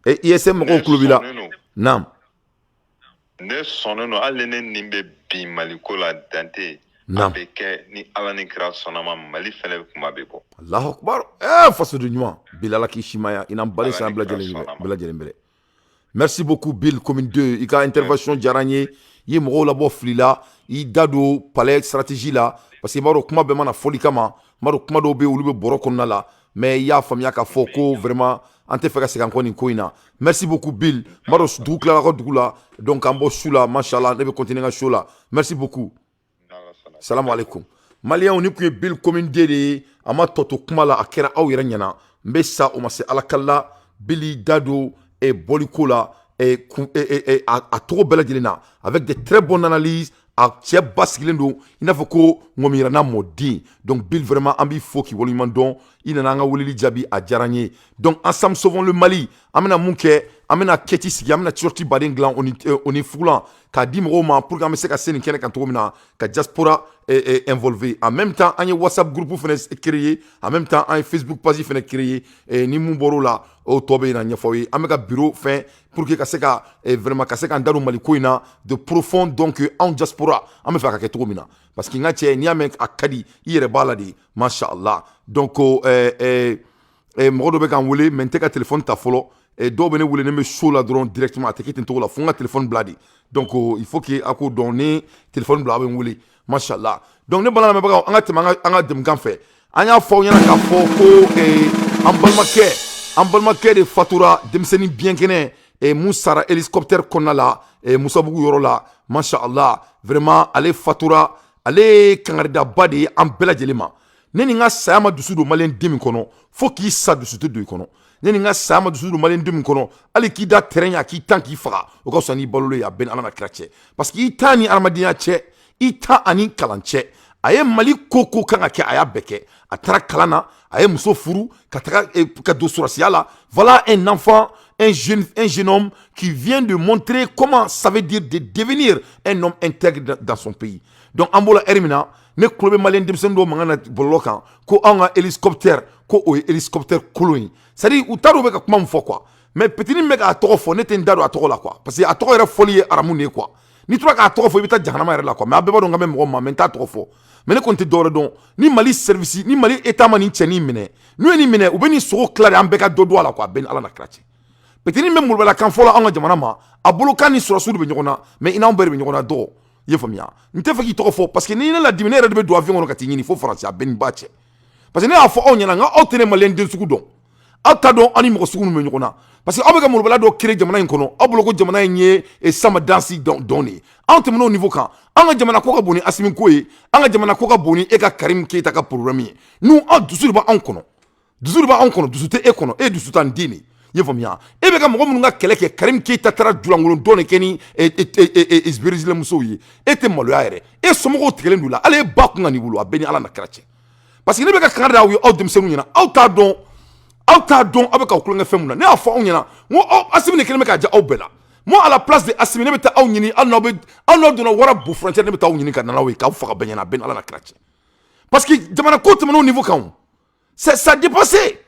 Et ISM ko klubila. Nam. Ne sonono alene nimbe bi Maliko la Dante. Nam. Abeke ni alani kira sonama Mali fele kuma bebo. Allah Akbar. Façon de nuit. Bilala Kishimaya. Inam bali sa bla jelen. Merci beaucoup Bill Commune 2. Il a intervention Djaranye. Il m'a labo flila. Il dado palais stratégie là. Parce que maro kuma be mana foli kama. Maro kuma do be ulube boroko na la. Mais il y a famille ka foko vraiment. Ante feka se kankoni koina. Merci beaucoup Bill. Maro doukla la doukla. Donc ambo shula machallah. Ne be continuer à show là. Merci beaucoup. Salam alaikum. Malien on est Bill Commune 2 de ama toto kuma la akera aw yera nyana. Mbessa o mase alakalla Billy Dado et Bolikola et à trop belle gelena avec de très bonnes analyses à Tchè Baskilendo il n'a fait ko ngomirana modi donc Bill vraiment ambi faut qui volument don il n'a nga wulili jabi à Djaranye donc ensemble sauvons le Mali amena munke amena keti sigi amena tsorti badenglan on est foulant ka dim roma pour que se ka seni kene kan tomina ka diaspora est involvé en même temps un WhatsApp groupe fene créé en même temps un Facebook page fene créé et ni mumboro la o tobe na nyafoyi ameka bureau fin pour que ka se ka vraiment ka se ka ndaru Mali koina de profond donc en diaspora ame fa ka ke tomina parce que ngache ni amek akadi yere baladi machallah donc modo be kan wole mente ka téléphone ta folo et do bene wole ne me show la drone directement te kitin to la fonga téléphone bladi donc il faut que ako donner téléphone bladi wole machallah donc ne bana me ba anga tema anga dem kan fe anya fo nyana ka fo ko ambalmake de fatura demseni bien kene et musara hélicoptère konala et musabugu yorola machallah vraiment ale fatura ale kangarida badi am bela jelema neni nga sayama dusu do malen demi kono fo ki sa dusu to do kono ni nga sama dusu do malen dum kono ali ki da terrain ki tan ki faga o ko soni balolo ya ben alana krache parce que itani armadina che ita ani kalanche aye mali koko kanga ke aya beke atara kalana aye muso furu ka do surasiala voilà un enfant un jeune homme qui vient de montrer comment ça veut dire de devenir un homme intègre dans son pays. Donc ambola ermina ne klobe malien demsen do mangana bolokan ko anga hélicoptère ko o hélicoptère koloni c'est-à-dire utaro be ka kuma mfo quoi mais petini me ka toko fo ne ten dado atoko la quoi parce que atoko era folie aramune quoi ni toi ka toko fo bita jahanama era la quoi mais abeba do ngame mo ma menta toko fo mais ne konte dore don ni mali service ni mali état mani cheni mine ni mine ou beni so clair ambeka dodo la quoi ben ala na krache petini me mulbala kan fo la anga jamana ma abolo kan ni sura sudu be nyona mais ina omber be nyona do ye famia nte fa ki toko fo parce que ni la dimine re de do avion no katini fo france a ben bache parce que ne a fo on nyana nga otene malen den suku don ata don ani mo suku no nyona parce que abega mulbala do kire jamana nkono abolo ko jamana nye e sama dansi doni ante mo niveau kan anga jamana ko ka boni asimi koyi anga jamana ko ka boni e ka karim keita ka programme nous en dessous ba en kono dusu te e kono e dusu tan dini ye famia e be ka mo mun nga keleke karim keita tara julangolo doni keni isbirizile muso yi e te malo yaere e somo ko tigelen dula ale ba ku nga ni bulu abeni ala na krache parce que ne be ka kanada wi o dem senu nyina auta don abeka okulanga femuna ne afa onyana mo asimi ne keleme ka ja obela moi à la place de asimi ne beta aw nyini alno dona wara bu frontière ne beta aw nyini ka nana we ka fa ka banyana ben ala na krache parce que jamana ko te mo niveau kan c'est ça dépassé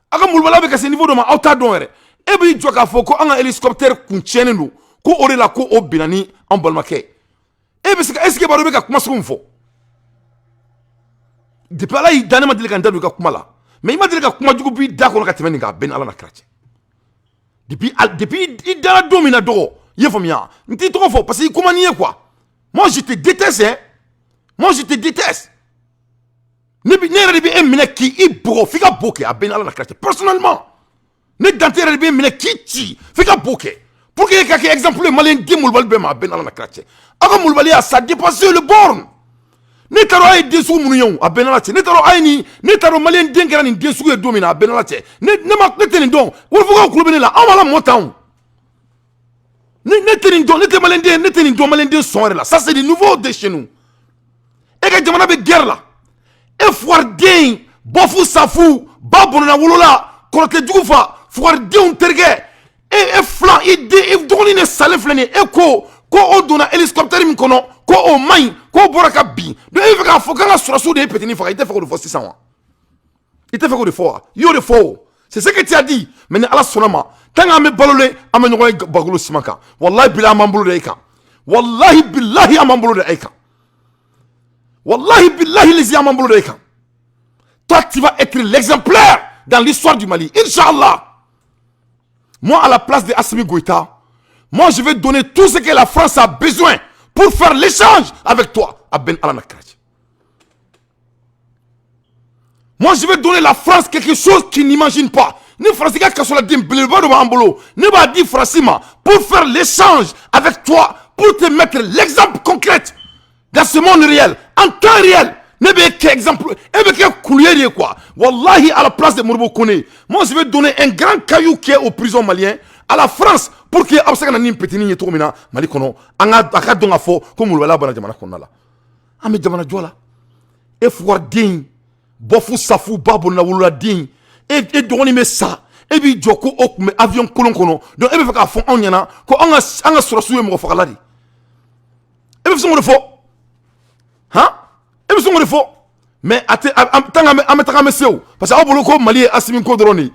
aga mulbala be ka ce niveau do ma auta don ere e bi joka fo ko anga hélicoptère kun chene no ko ore la ko obinani en balmake e bi est-ce que baro be ka kuma sum fo depuis là il dana ma dile kan dadu ka kuma la mais il m'a dit que kuma jugu bi da ko ka temeni ka ben ala na krache depuis il dana domina do ye famia nti trop fort parce que comment nier quoi moi je te déteste hein moi je te déteste ne rebi emine ki ibro fika boke a ben ala na krache personnellement ne dante rebi emine ki ti fika boke pour que quelqu'un exemple malin dimul balbe ma ben ala na krache aga mulbali a ça dépasser le borne ne taro ay desu munyon a benalate ne taro ay ni ne taro malien denkera ni desu e domina a benalate ne ma ne teni don wo fuka club ne la amala motown ne teni don ne te malien den ne teni don malien den sonre là ça c'est du nouveau de chez nous e ka jamana be guerre là e foire den bofu safu babona wolola korote jugufa foire den terge e flan e doni ne sale flani e ko o dona hélicoptère mi kono ko o mai ko boraka bi do e fika fo kanga surasu de petini fa ite fako de fo 600 ite fako de fo yo de fo c'est ce que tu as dit mais ala sonama tanga me balole ama nyoy bagulo simaka wallahi billahi amambulo de eka wallahi billahi amambulo de eka wallahi billahi les amambulo de eka toi tu vas être l'exemplaire dans l'histoire du Mali inchallah moi à la place de Assimi Goïta moi je vais donner tout ce que la France a besoin pour faire l'échange avec toi à Ben Alana Krache. Moi je vais donner la France quelque chose qu'ils n'imaginent pas. Ni France qui a la ne va dire Francima pour faire l'échange avec toi, pour te mettre l'exemple concret dans ce monde réel, en temps réel. Ne be qu'exemple, et be que coulier quoi. Wallahi à la place de Morbo Kone, moi je vais donner un grand caillou qui est aux prisons maliennes à la France pour que absaka ni petini ni to mina mali kono anga akadonga fo ko mulwala bana jamana konna la ame jamana jola e fuwar din bofu safu babu na wulula din e doni me sa e bi joko ok me avion kolon kono donc e be faka fo onyana ko anga sura suwe mo fakala di e be so mo fo ha e be so mo fo mais tanga me seu parce que abolo ko Mali Assimi ko droni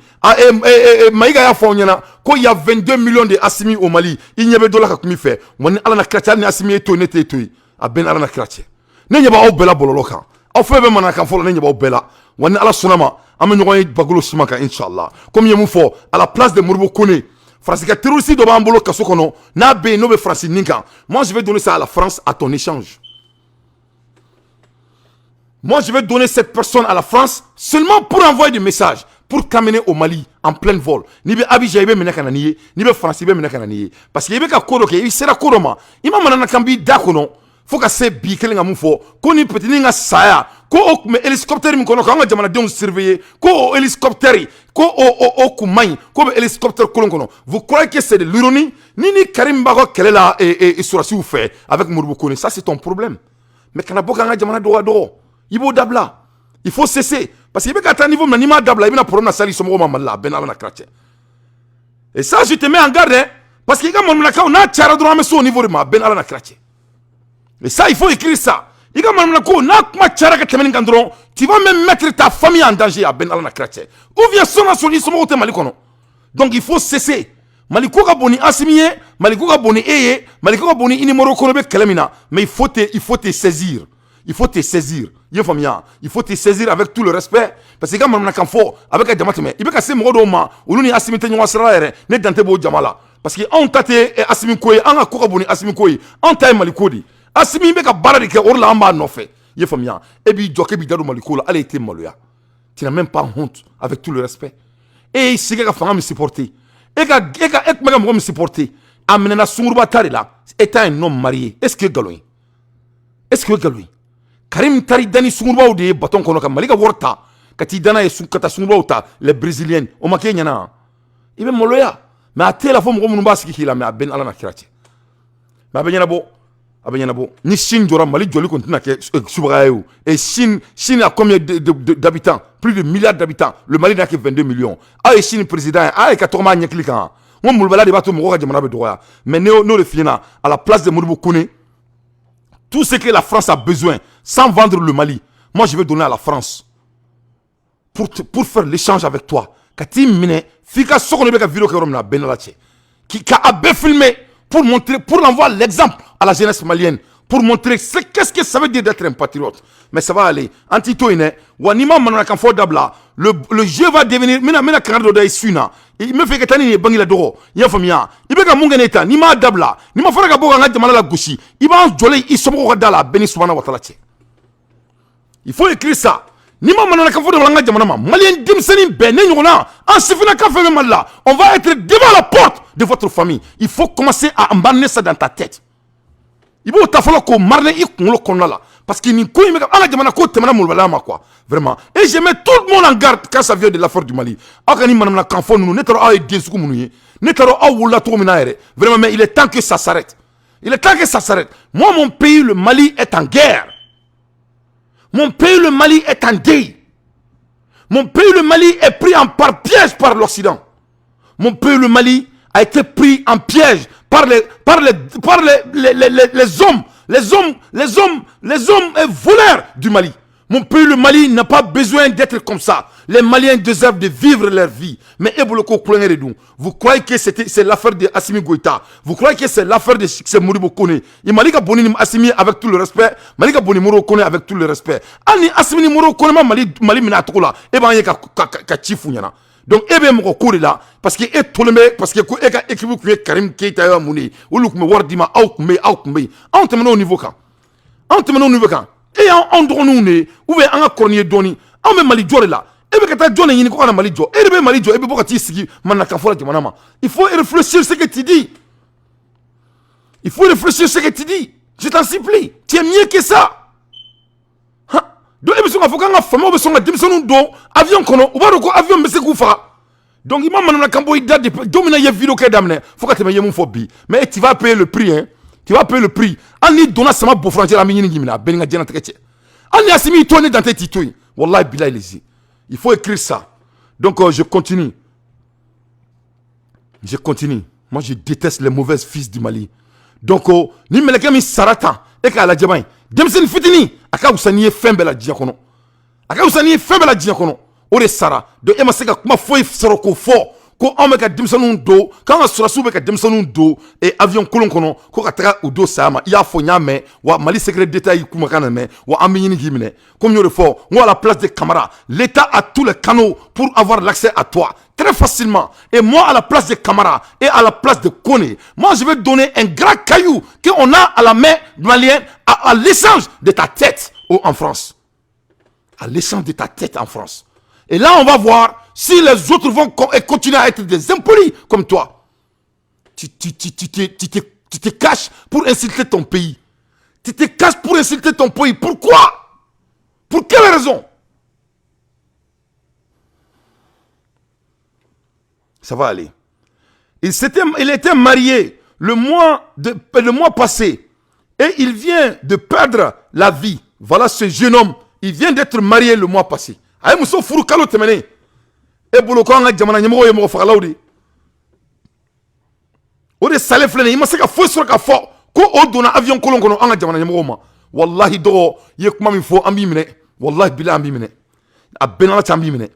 maïga ya fo nyana ko il y a 22 millions de Assimi au Mali il n'y avait dollar ka kumi fait woni ala na kratia ni Assimi to nete to a ben ala na kratia ne nyaba o bela bololo kan o fe be mana kan fo ne nyaba o bela woni ala sunama am nyoy bagulo simaka inshallah comme yemu fo à la place de Morbo Kone France ka terroriste do ba ambolo kaso kono na be no be France ninka moi je vais donner ça à la France à ton échange. Moi, je vais donner cette personne à la France seulement pour envoyer des messages, pour t'amener au Mali en plein vol. Ni be Abidjan be menakananiye, ni be France be menakananiye. Parce que il be ka kodo ke, il sera kodoma. Ima manana kambi dakono, faut ka se bi kelenga mufo, ko ni petini nga saya, ko o kun bɛ hélicoptère min kɔnɔ k'an ka jamanadenw surveiller ko o hélicoptère ko o kun man ɲi ko bɛ hélicoptère kolon kɔnɔ vous croyez que c'est de l'ironie ni Karim b'a ka kɛlɛ la sɔrɔsiw fɛ avec Modibo Kone ça c'est ton problème mais kana bɔ k'an ka jamana dɔgɔ i b'o dabila il faut cesser parce que i bɛ ka taa niveau min na n'i m'a dabila i bɛna problème na sali somɔgɔw ma Mali la a bɛɛ n'a bɛna kɛra cɛ et ça je te mets en garde hein parce que i ka manimanakaw n'a cayara dɔrɔn an bɛ se au niveau de ma a bɛɛ n'a bɛna kɛra cɛ et ça il faut écrire ça i ka manimanako n'a kuma cayara ka tɛmɛ nin kan dɔrɔn tu vas même mettre ta famille en danger a bɛɛ n'a bɛna kɛra cɛ ou bien sɔnna sɔrɔ i somɔgɔw tɛ Mali kɔnɔ donc il faut cesser Mali ko ka bon ni Assimi ye Mali ko ka bon ni e ye Mali ko ka bon ni i ni Modibo Kone bɛ kɛlɛ min na mais il faut te saisir il faut te saisir i ye faamuya il faut te saisir avec tout le respect parce que i ka manamanakan fɔ a bɛ ka jama tɛmɛ i bɛ ka se mɔgɔ dɔw ma olu ni Assimi tɛ ɲɔgɔn sira la yɛrɛ ne dan tɛ b'o jama la parce que anw ta tɛ Assimi ko ye an ka ko ka bon ni Assimi ko ye anw ta ye Mali ko de Assimi bɛ ka baara de kɛ o de la an b'a nɔfɛ i ye faamuya e b'i jɔ k'e b'i da don Mali ko la hali i tɛ maloya tu n'as même pas honte avec tout le respect e y'i sigi ka fanga min supporter e tun bɛ ka mɔgɔ min supporter a minɛna sunguruba ta de la e t'a un homme marié est-ce que nkalon ye est-ce que nkalon ye Karim tari dani sungurubaw de ye baton kɔnɔ ka Mali ka wari ta ka t'i da n'a ye ka taa sungurubaw ta les brésiliennes o ma k'e ɲɛna i bɛ maloya mais a t'e la fɔ mɔgɔ minnu b'a sigi k'i la mais a bɛɛ ni Ala na kira cɛ mais a bɛ ɲɛnabɔ ni Chine jɔra Mali jɔli kɔni tɛna kɛ subaga ye o et Chine a combien d'habitants plus de milliards d'habitants le Mali n'a que 22 millions aw ye Chine président ye aw ye ka tɔgɔma ɲɛkili kan n ko mulubala de b'a to mɔgɔw ka jamana bɛ dɔgɔya mais n'o de f'i ɲɛna à la place de Modibo Kone tout ce que la France a besoin sans vendre le Mali moi je vais donner à la France pour faire l'échange avec toi ka t'i minɛ f'i ka so kɔnɔ i bɛ ka vidéo kɛ yɔrɔ min na a bɛɛ n'Ala cɛ k'a bɛɛ filmer pour montrer, pour l'envoyer l'exemple à la jeunesse malienne, pour montrer qu'est-ce que ça veut dire d'être un patriote. Mais ça va aller. Antito ine, wanima manana kanfo dabla, le jeu va devenir, mena kanado da isuna. Il me fait que tani ni bangi la doro, ya famia. Ibe ka munga neta, ni ma dabla, ni ma fara ka boga ngati jamana la gushi. Iba jole isomo ko dala beni subhanahu wa ta'ala. Il faut écrire ça. Ni ma manana kanfo dabla ngati jamana ma. Malien dimseni be ne nyona, an sifina ka fe mal là. On va être devant la porte de votre famille. Il faut commencer à embarner ça dans ta tête. Il faut t'affaler ko marne i kunkolo kɔnɔna la parce que ni ko in bɛ an ka jamana ko tɛmɛna mulubaliya ma quoi vraiment et je mets tout le monde en garde quand ça vient de l'affaire du Mali aw ka ni manamanakan fɔ ninnu ne t'a dɔn aw ye den sugu minnu ye ne t'a dɔn aw wolola cogo min na yɛrɛ vraiment mais il est temps que ça s'arrête il est temps que ça s'arrête moi mon pays le Mali est en guerre mon pays le Mali est en deuil mon pays le Mali est pris en piège par l'Occident mon pays le Mali a été pris en piège par les hommes voleurs du Mali. Mon pays, le Mali, n'a pas besoin d'être comme ça. Les Maliens déservent de vivre leur vie. Mais vous croyez que c'est l'affaire de Assimi Goïta. Vous croyez que c'est l'affaire de Modibo Kone. Il m'a dit que Assimi avec tout le respect. Mali ka boni Modibo Kone avec tout le respect. Ani Assimi Modibo Kone Mali mina tokola. E ba ye ka chifu nyana. Donc ebe moko kori la parce que e toleme parce que ko e ka équipe ku Karim Keita ya muni olu ku me wardima aw ku me on te mena au niveau kan et on dronu ne ou be anga kornier doni on me Mali jore la ebe ka ta jone yini ko na Mali jo e be Mali jo ebe bokati sigi manna kan fola jamana ma il faut réfléchir ce que tu dis je t'en supplie tu es mieux que ça. Donc il faut que nga fama be songa dimsonu do avion kono u baro ko avion be se ku fa donc il m'a manana kambo ida de domina ye vidéo ke damne faut que te me yemu fo bi mais tu vas payer le prix hein tu vas payer le prix ani dona sama bo frontière ami nyini ngimina ben nga jena teke ani Assimi tourner dans tes titoy wallahi billahi lezi il faut écrire ça donc je continue moi je déteste les mauvais fils du Mali donc ni meleka mi sarata e ka la jabay demsen fitini aka usani fembe la diya kono o de sara donc e ma se ka kuma foyi sɔrɔ ko fɔ ko an bɛ ka denmisɛnninw do k'an ka sɔrɔsiw bɛ ka denmisɛnninw do avion kolon kɔnɔ ko ka taga u do saya ma i y'a fɔ n y'a mɛn wa Mali secret d'état y'i kumakan na mɛn wa an bɛ ɲini k'i minɛ comme y'o de fɔ n ko à la place de Camara l'État a tous les canaux pour avoir l'accès à toi très facilement et moi à la place de Camara et à la place de Kone moi je vais donner un grand caillou qu'on a à la main malienne à l'échange de ta tête en France à l'échange de ta tête en France et là on va voir si les autres vont continuer à être des impolis comme toi. Tu te caches pour insulter ton pays. Pourquoi? Pour quelle raison? Ça va aller. Il était marié le mois passé et il vient de perdre la vie. Voilà ce jeune homme. Il vient d'être marié le mois passé. Aye muso furu kalo temene. E bolo ko anga jamana nyemo ye mo fagalaw de. O de sale flene ima se ka fo sur ka fo ko o dona avion kolon kono anga jamana nyemo ma. Wallahi do ye kuma mi fo ambi mine. Wallahi bila ambi mine. A benala chambi mine.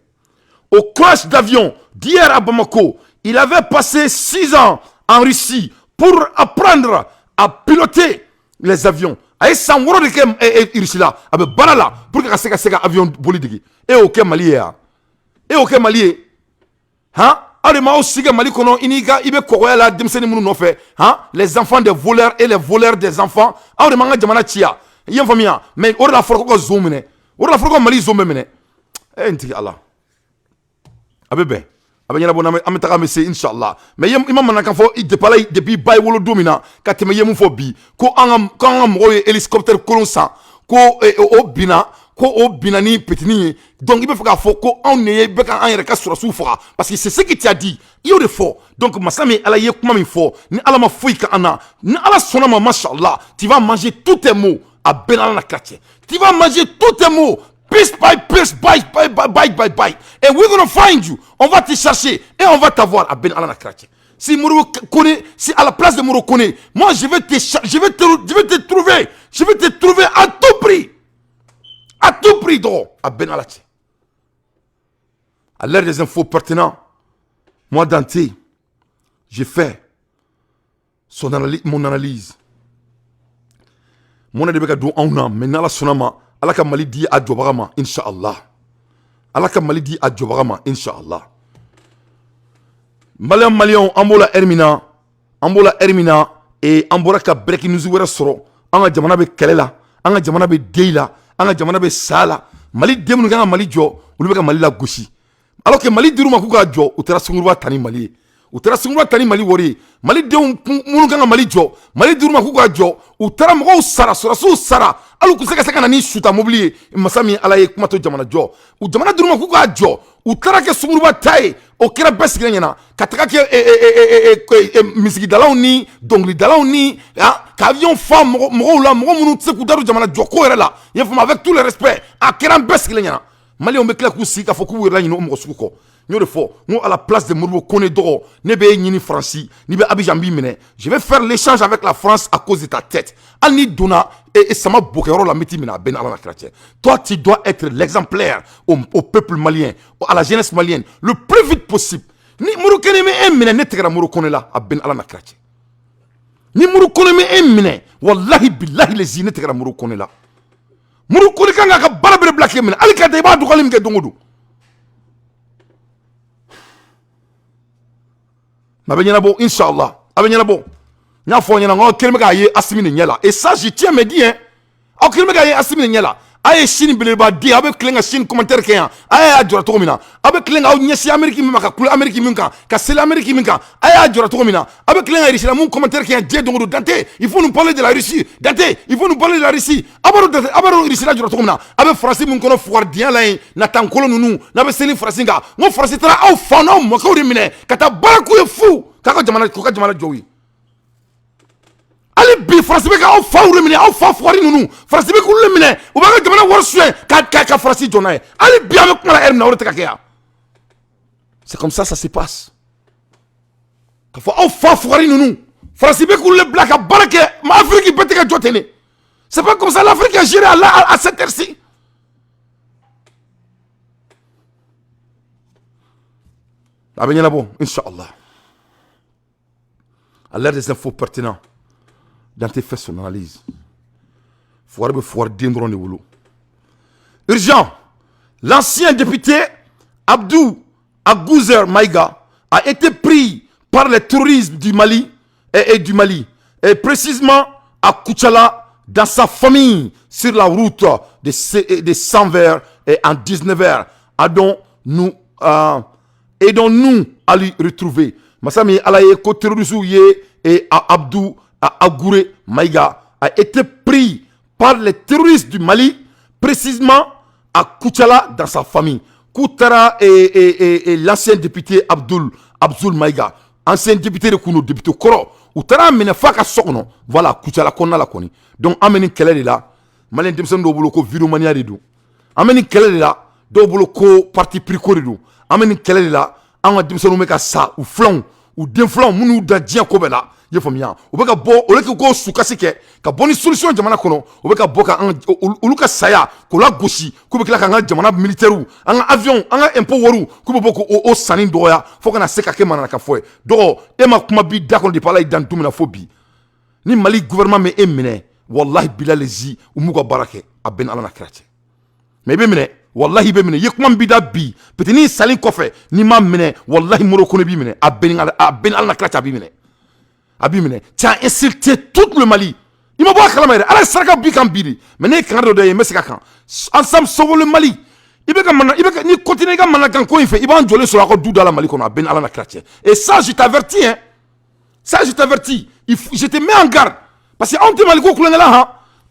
Au crash d'avion d'hier à Bamako, il avait passé 6 ans en Russie pour apprendre à piloter les avions. Aye san woro de kem Russie là, abe balala pour que seka avion bolidigi. Et aucun Mali ya. Et aucun Mali. Hein? Ale ma aussi que Mali kono iniga ibe kokoya la demseni munu no fait. Hein? Les enfants des voleurs et les voleurs des enfants. Ale manga jamana chia. Yem famia, mais ora la forko ko zoomene. Ora la forko Mali zoomene. Enti Allah. Abebe. Abanyana bona ametaka mese inshallah. Mais imam manaka fo idepala depuis bay wolo domina ka teme yemu fo bi ko angam mo hélicoptère kolonsa ko o bina ko o bina ni petini. Donc il be faka fo ko on ne be kan an yere ka sura soufa parce que c'est ce qu'il t'a dit. Il y a des faux. Donc masami ala ye kuma mi fo ni ala ma fouika ana ni ala sona ma mashallah. Tu vas manger tous tes mots à benala na quartier. Tu vas manger tous tes mots. Piece by piece, bite by bite. And we're going to find you. On va te chercher et on va t'avoir à Ben Alana Kraché. Si Mouro connaît, si à la place de Mouro connaît, moi je vais te trouver à tout prix. À tout prix, d'or, à Ben Alaché. À l'ère des infos pertinents, moi Dante, j'ai fait mon analyse. Mon analyse est en maintenant la sonama. Allah ka Mali di a jobarama inshallah. Allah ka Mali di a jobarama inshallah. Malion ambola ermina et ambora ka breaking news wera soro. Anga jamana be kelela, anga jamana be deila, anga jamana be sala. Mali demunu nga Mali jo, ulu be ka Mali la gosi. Alors que Mali diruma ku ka jo, utera sungurwa tani Mali. Utera sungurwa tani Mali wori. Mali de munu nga Mali jo, Mali diruma ku ka jo, utera mo sara sara. Alu kuseka seka na ni suta mobilier masami ala ye kuma to jamana jo u jamana duruma ku ka jo u tarake sumuruba tai o kira besigre nyana kataka ke misigi dalaw ni dongli dalaw ni ka avion fam mo la mo munu tse ku daru jamana jo ko la yefuma avec tout le respect a kira besigre nyana mali on be kla ku si ka foku wera nyino mo suko Nous le faux. Nous à la place de Mourou Kone Doro, Nebe Nini Franci, Nibe Abidjambi Mene. Je vais faire l'échange avec la France à cause de ta tête. Alni Dona et Sama Bokero la Metimina Ben Alana Chrétien. Toi, tu dois être l'exemplaire au peuple malien, à la jeunesse malienne, le plus vite possible. Ni Mourou Kene me Mene netekera Mourou Kone la à Ben Alana Chrétien. Ni Mourou Kone me Mene, Wallahi Billahi les zine netekera Mourou Kone la. Mourou Kone Kanga ka barabre blaké Mene. Alika de ba du kalim ke dongodu. Mabenyanabo, Inch'Allah. Abenyanabo. N'a fo nyana ngo kelme ga ye asimi nyela. Et ça je tiens me dit hein. O kelme ga ye asimi nyela. Aye chine bileba di avec klenga chine commentaire ke aye adjora to mina. Avec klenga o nyesi Amerique mi maka kula Amerique minka. Ka sel Amerique minka. Aye adjora to mina. Avec klenga Russie la mon commentaire ke die dongo Dante. Il faut nous parler de la Russie. Dante, il faut nous parler de la Russie. Abaro Russie la adjora to mina. Avec français mon kono foire dia la na tankolo nunu. Na be seli français nga. Mo français tra au fano mo ko mine. Kata baraku e fou. Kaka jamana jowi. Ali bi France be ka fa wure mine fa foire nunu France be ko le mine o ba ka jamana wor sué ka France jonaye ali bi avec mala erna wor takakia. C'est comme ça se passe. Ka fa foire nunu France be ko le black barake ma Afrique peut ka jotene. C'est pas comme ça l'Afrique a géré à cette heure-ci. Abenyana bon inshallah. À l'ère des infos pertinents. Dans tes faits son analyse. Foire dindron de boulot. Urgent. L'ancien député Abdou Agouzer Maïga a été pris par les terroristes du Mali et précisément à Koutchala dans sa famille sur la route de 100 et en 19h. Aidons-nous à lui retrouver. Massami Alaye Koteruzu et Abdou Agouré Maïga a été pris par les terroristes du Mali, précisément à Koutchala dans sa famille. Koutara et l'ancien député Abdul Maïga, ancien député de Kouno, député Koro, ou Tara Menefaka Sokno, voilà, Koutchala Kona la Koni. Donc, ameni Kelele là, Malin Demson Doboloko, Viromania de Dou. Ameni Kelele là, Doboloko, parti Prico de Dou. Ameni Kelele là, Anga Demson Omeka Sa, ou Flan, ou Denflan, Mounou Dadjian Kobela. Ye famiya o beka bo o leke ko sukasi ke ka boni solution jamana kono o beka bo ka olu ka saya ko la gosi ko be kila ka jamana militaire an avion an impôt woru ko be boko o sanin doya fo kana se ka ke manana ka foye do e ma kuma bi dakon de pala idan tumina fobi ni Mali gouvernement me emine wallahi bilalezi umuga barake aben ala na krate mais be mine wallahi be mine ye kuma bi da bi petini salin kofe ni ma mine wallahi moro kono bi mine aben ala na krate bi mine Abimene, tu as insulté tout le Mali. Il m'a pas clamé. Alors, ça a bien biri. Mais n'est qu'un de mais c'est quand. Ensemble, sauvons le Mali. Il va continuer à managan quoi il fait. Il va en jouer sur la route dans la Mali qu'on a ben à la chrétien. Et ça, je t'avertis, hein. Ça, je t'avertis. Je te mets en garde. Parce que on te Maliko koulanga là, hein.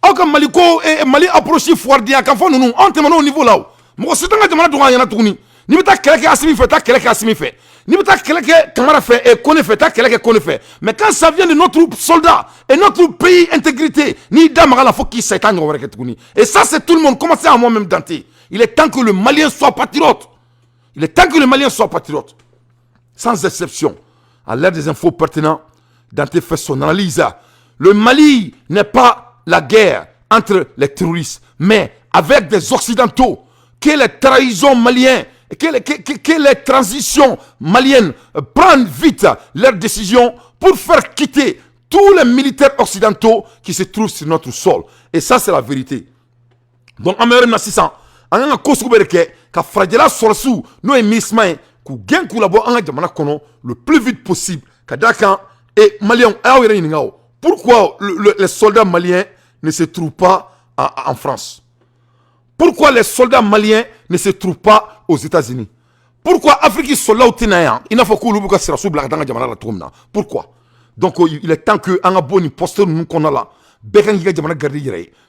On comme Maliko et Mali approché Fouardia, quand nous, on te mano au niveau là. Moi, c'est un gars de Maladouan, il y en a tourné. Ni ta quelqu'un Assimi fait, ta quelqu'un Assimi fait. Ni ta quelqu'un Kamara fait et Kone fait, ta quelqu'un Kone fait. Mais quand ça vient de notre soldat et notre pays intégrité, ni Damara la faut qu'il s'éteigne. Et ça, c'est tout le monde. Commencez à moi-même Dante. Il est temps que le Malien soit patriote. Il est temps que le Malien soit patriote. Sans exception. À l'ère des infos pertinentes, Dante fait son analyse. Le Mali n'est pas la guerre entre les terroristes, mais avec des Occidentaux. Que les trahisons maliennes, que les transitions maliennes prennent vite leurs décisions pour faire quitter tous les militaires occidentaux qui se trouvent sur notre sol. Et ça, c'est la vérité. Donc, en meilleur nassissant, en un cosouberke, ka fragela sorsu, nous et mismain, ku gen collaborer en jamana kono le plus vite possible. Kadakan et Maliens, pourquoi les soldats maliens ne se trouvent pas en France? Pourquoi les soldats maliens ne se trouvent pas aux États-Unis? Pourquoi Afrique soldats au Ténayan? Il n'a pas que ce soit blague dans la Jamana. Pourquoi? Donc il est temps que un bon imposteur nous qu'on a là,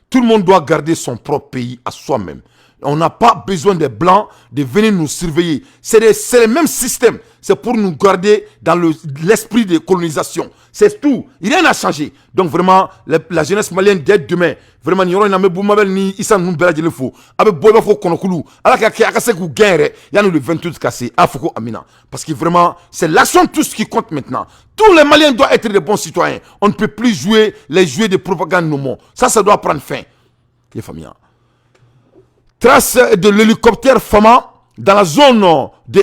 tout le monde doit garder son propre pays à soi-même. On n'a pas besoin des blancs de venir nous surveiller. C'est le même système. C'est pour nous garder dans l'esprit de colonisation. C'est tout. Il rien n'a changé. Donc vraiment, la jeunesse malienne dès demain, vraiment, il y aura une boumabel ni Issa Noumbela de l'Efo. Avec Boba Foko Konokulu. Alors qu'il y a un guerre, il y a le 28 cassé. Afoko Amina. Parce que vraiment, c'est l'action de tout ce qui compte maintenant. Tous les Maliens doivent être des bons citoyens. On ne peut plus jouer les jeux de propagande nommés. Ça doit prendre fin. Les familles. Trace de l'hélicoptère Fama dans la zone de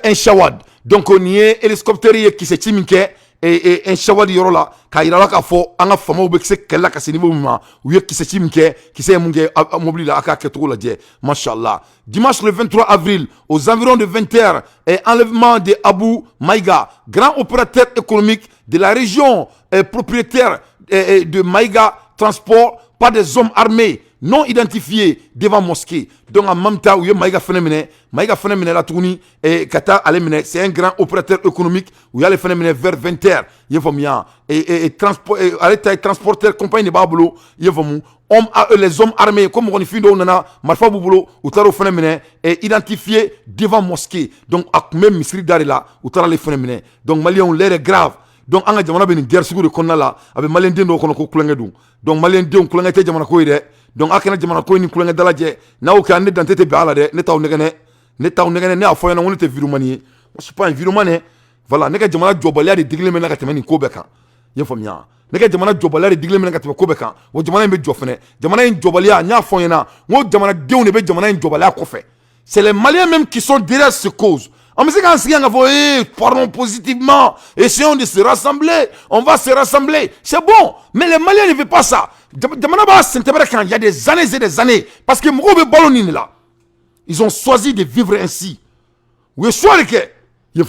Enchawad. Donc on y est hélicoptère qui s'est timinké et Enchawad yorola ka irala ka fo anga Fama ou se kella ka se niveau ma ou qui s'est timinké qui s'est mungé mobile aka ketou la die machallah. Dimanche le 23 avril aux environs de 20h et enlèvement de Abou Maïga, grand opérateur économique de la région propriétaire de Maïga Transport par des hommes armés non identifiés devant mosquée. Donc en même temps où Maïga Phénomène la tournie et Kata Alemene, c'est un grand opérateur économique où il y a les phénomènes vers 20h. Il y a et transporteur compagnie de Babolo, il y a les hommes armés comme on fait on a Marfa Boubolo ou Taro Phénomène est identifié devant mosquée. Donc à même Misri Darila ou Tara les phénomènes. Donc Malien on l'air est grave. Donc en jamana ben guerre seguro konna la avec Malien den ko ko kulanga du. Donc Malien den kulanga te jamana ko ide. Donc akena jamana ko ni kulanga dala je na o kan ne dantete be ala de ne taw negene ne afo na wonte virumani. Moi je suis pas un virumane. Voilà, ne ka jamana jobalia de digle mena ka temani ko be kan. Ye famia. Ne ka jamana jobalia de digle mena ka temani ko be kan. Wo jamana be jofene. Jamana en jobalia nya afo na. Wo jamana de on be jamana en jobalia ko fait. C'est les Maliens même qui sont derrière cette cause. On me dit qu'on parlons positivement, essayons de se rassembler, on va se rassembler. C'est bon, mais les Maliens ne veulent pas ça. Il y a des années et des années, parce que ils ont choisi de vivre ainsi. Vous choisissez que,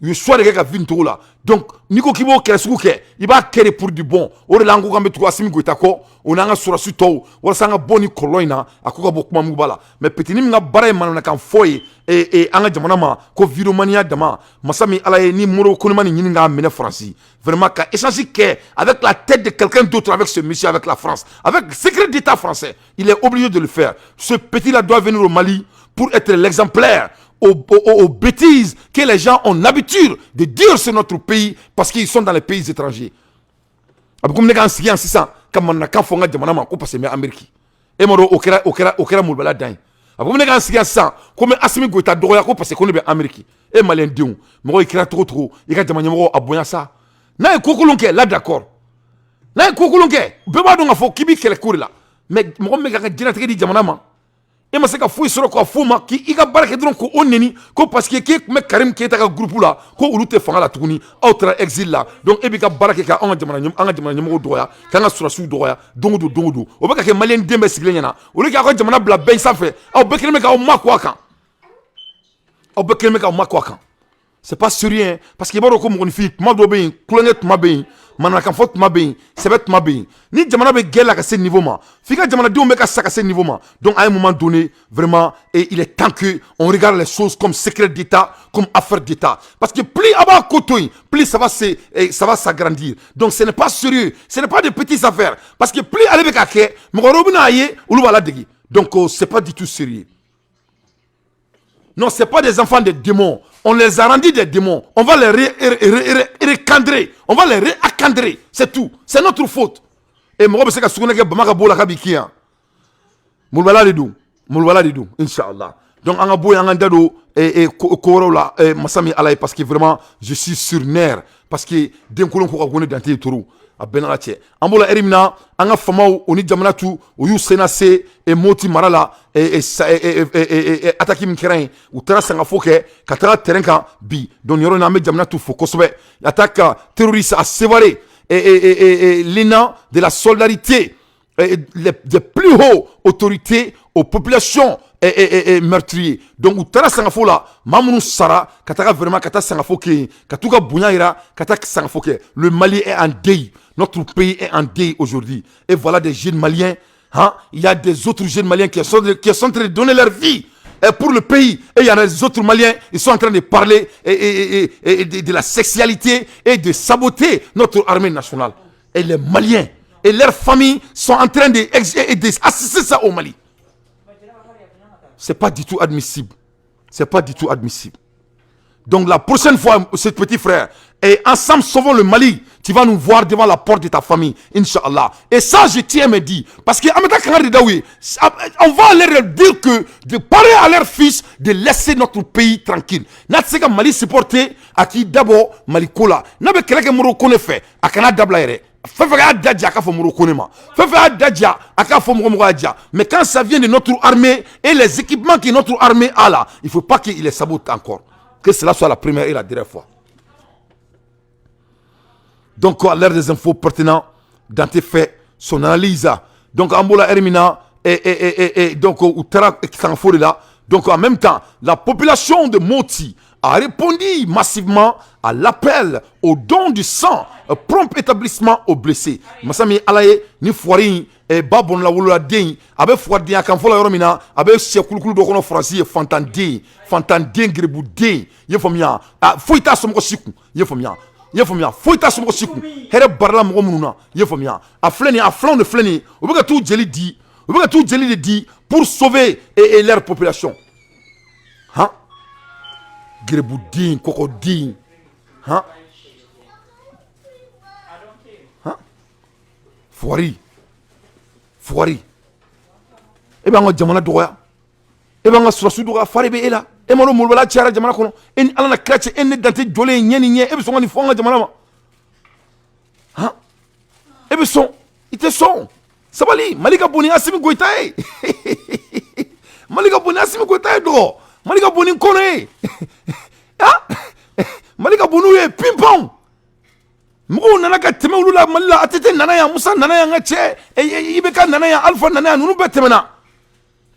u ye choix de kɛ ka vie nin togo la donc n'i ko k'i b'o kɛlɛ sugu kɛ i b'a kɛ de pour du bon o de la an ko k'an bɛ tugu Asimi Goyita kɔ o n'an ka sɔrɔdasi tɔw walasa an ka bɔ ni kɔlɔlɔ in na a ko ka bɔ kuma muguba la mais petini min ka baara ye manamanakan fɔ ye an ka jamana ma ko vidéomaniya dama masa min ala ye ni Modibo Konema nin ɲini k'a minɛ Faransi vraiment ka échange kɛ avec la tête de quelqu'un d'autre avec ce monsieur avec la France avec secret d'état français il est obligé de le faire ce petit là doit venir au Mali pour être l'exemplaire aux bêtises que les gens ont l'habitude de dire sur notre pays parce qu'ils sont dans les pays étrangers. Comme les gens qui sont ici, comme on a quand on a demandé à parce que c'est Amérique. Et moi au kera mulbala dain. Comme les gens qui sont ici, comme Asimi Goyita doya ko parce que on est Amérique. Et malien dion, moi il kera trop, il a demandé moi aboya ça. Na kokulonke là d'accord. Na kokulonke, beba donc a fo kibi kele kurila. Mais moi me ga dina tigi di jamana ma. Et ma se ka foyi sɔrɔ ka fo ma ki i ka baara kɛ dɔrɔn ko o neni ko parce que k'e tun bɛ Karim Keita ka groupe la ko olu tɛ fanga la tuguni aw taara exil la donc e b'i ka baara kɛ ka an ka jamana ɲɛmɔgɔw dɔgɔya k'an ka sɔrɔdasiw dɔgɔya don o don o bɛ ka kɛ maliyɛn den bɛɛ sigilen ɲɛna olu k'aw ka jamana bila bɛn sanfɛ aw bɛɛ kelen bɛ k'aw makun a kan c'est pas sérieux parce que i b'a dɔn ko mɔgɔninfin tuma dɔ bɛ yen kulonkɛ tuma bɛ yen mananakan fɔ tuma bɛ yen sɛbɛ tuma bɛ yen ni jamana bɛ gɛlɛya ka se niveau ma f'i ka jamanadenw bɛ ka sa ka se niveau ma donc à un moment donné vraiment il est temps que on regarde les choses comme secret d'état comme affaire d'état parce que plus a b'a ko to yen plus ça va s'agrandir donc ce n'est pas sérieux ce n'est pas des petites affaires parce que plus ale bɛ ka kɛ mɔgɔ wɛrɛw bɛ n'a ye olu b'a ladege donc c'est pas du tout sérieux. Non, ce n'est pas des enfants de démons. On les a rendus des démons. On va les recadrer. On va les réaccadrer. C'est tout. C'est notre faute. Et moi, je sais que ce qu'on a fait, c'est que Inch'Allah. Donc, on a beau et Korola, Masami Alaï, parce que vraiment, je suis sur nerf. Parce que d'un coup, on a dans tes tours. A benalache ambola erimina anga famau oni jamanatu uyu senase e moti marala ataki mkerain utara sanga foke katara terenka bi don yoro na me jamanatu fokosobe attaque terroriste a sévaré l'INA de la solidarité des plus hautes autorités aux populations meurtriers donc utara sanga fola mamunu sara kataka vraiment kata sanga foke katuka bunyaira kataka sanga foke le Mali est en deuil. Notre pays est en deuil aujourd'hui. Et voilà des jeunes Maliens. Hein? Il y a des autres jeunes Maliens qui sont en train de donner leur vie pour le pays. Et il y a des autres Maliens qui sont en train de parler de la sexualité et de saboter notre armée nationale. Et les Maliens et leurs familles sont en train d'assister ça au Mali. C'est pas du tout admissible. C'est pas du tout admissible. Donc la prochaine fois, ce petit frère, et ensemble sauvons le Mali, tu vas nous voir devant la porte de ta famille, Inch'Allah. Et ça, je tiens à me dire, parce que on va leur dire que de parler à leur fils, de laisser notre pays tranquille. N'a-t-ce Mali supporter à qui d'abord Mali Kola. N'a-ce que quelqu'un m'a reconnaît fait, à Canada Dablaere. Mais quand ça vient de notre armée et les équipements que notre armée a là, il ne faut pas qu'il les sabote encore. Que cela soit la première et la dernière fois. Donc, à l'heure des infos pertinentes, dans tes faits, son analyse. Donc, Ambola Hermina et donc, Outara et là. Donc, en même temps, la population de Moti a répondu massivement à l'appel au don du sang, prompt établissement aux blessés. Masami Alaye, ni Fouari, et Babon la Wula Den, avec Fouadi à Kanfola Romina, avec Chekoulou de Rono Franci, Fantandé, Greboudé, Yefomia, Fouita Somosiku, Yefomia. Fouita Somosiku, Here Barlam Romuna, Yefomia, a flanné, a flanc de flanné, ou bien tout Jelly dit, ou bien tout Jelly dit, pour sauver leur population. Hein? Greboudin, Cocodin, hein? Hein? Fouari. Et bien, on a jamana doya. Et bien, on a surasu doya. Fari be ela. Et moi, on a tiara jamana kono. Et on a créé un dante jolé nyeni. Et bien, on a fait jamana. Hein? Et bien, ils te sont. Sabali, Malika Boni Asimi Goyita. Malika Boni Asimi Goyita do. Malika Boni kone. Hein? Malika Boni ping-pong. Mou nana ka teme ulu la malila atete nana ya Musa nana ya ngache ibeka nana ya Alpha nana ya nunu betemena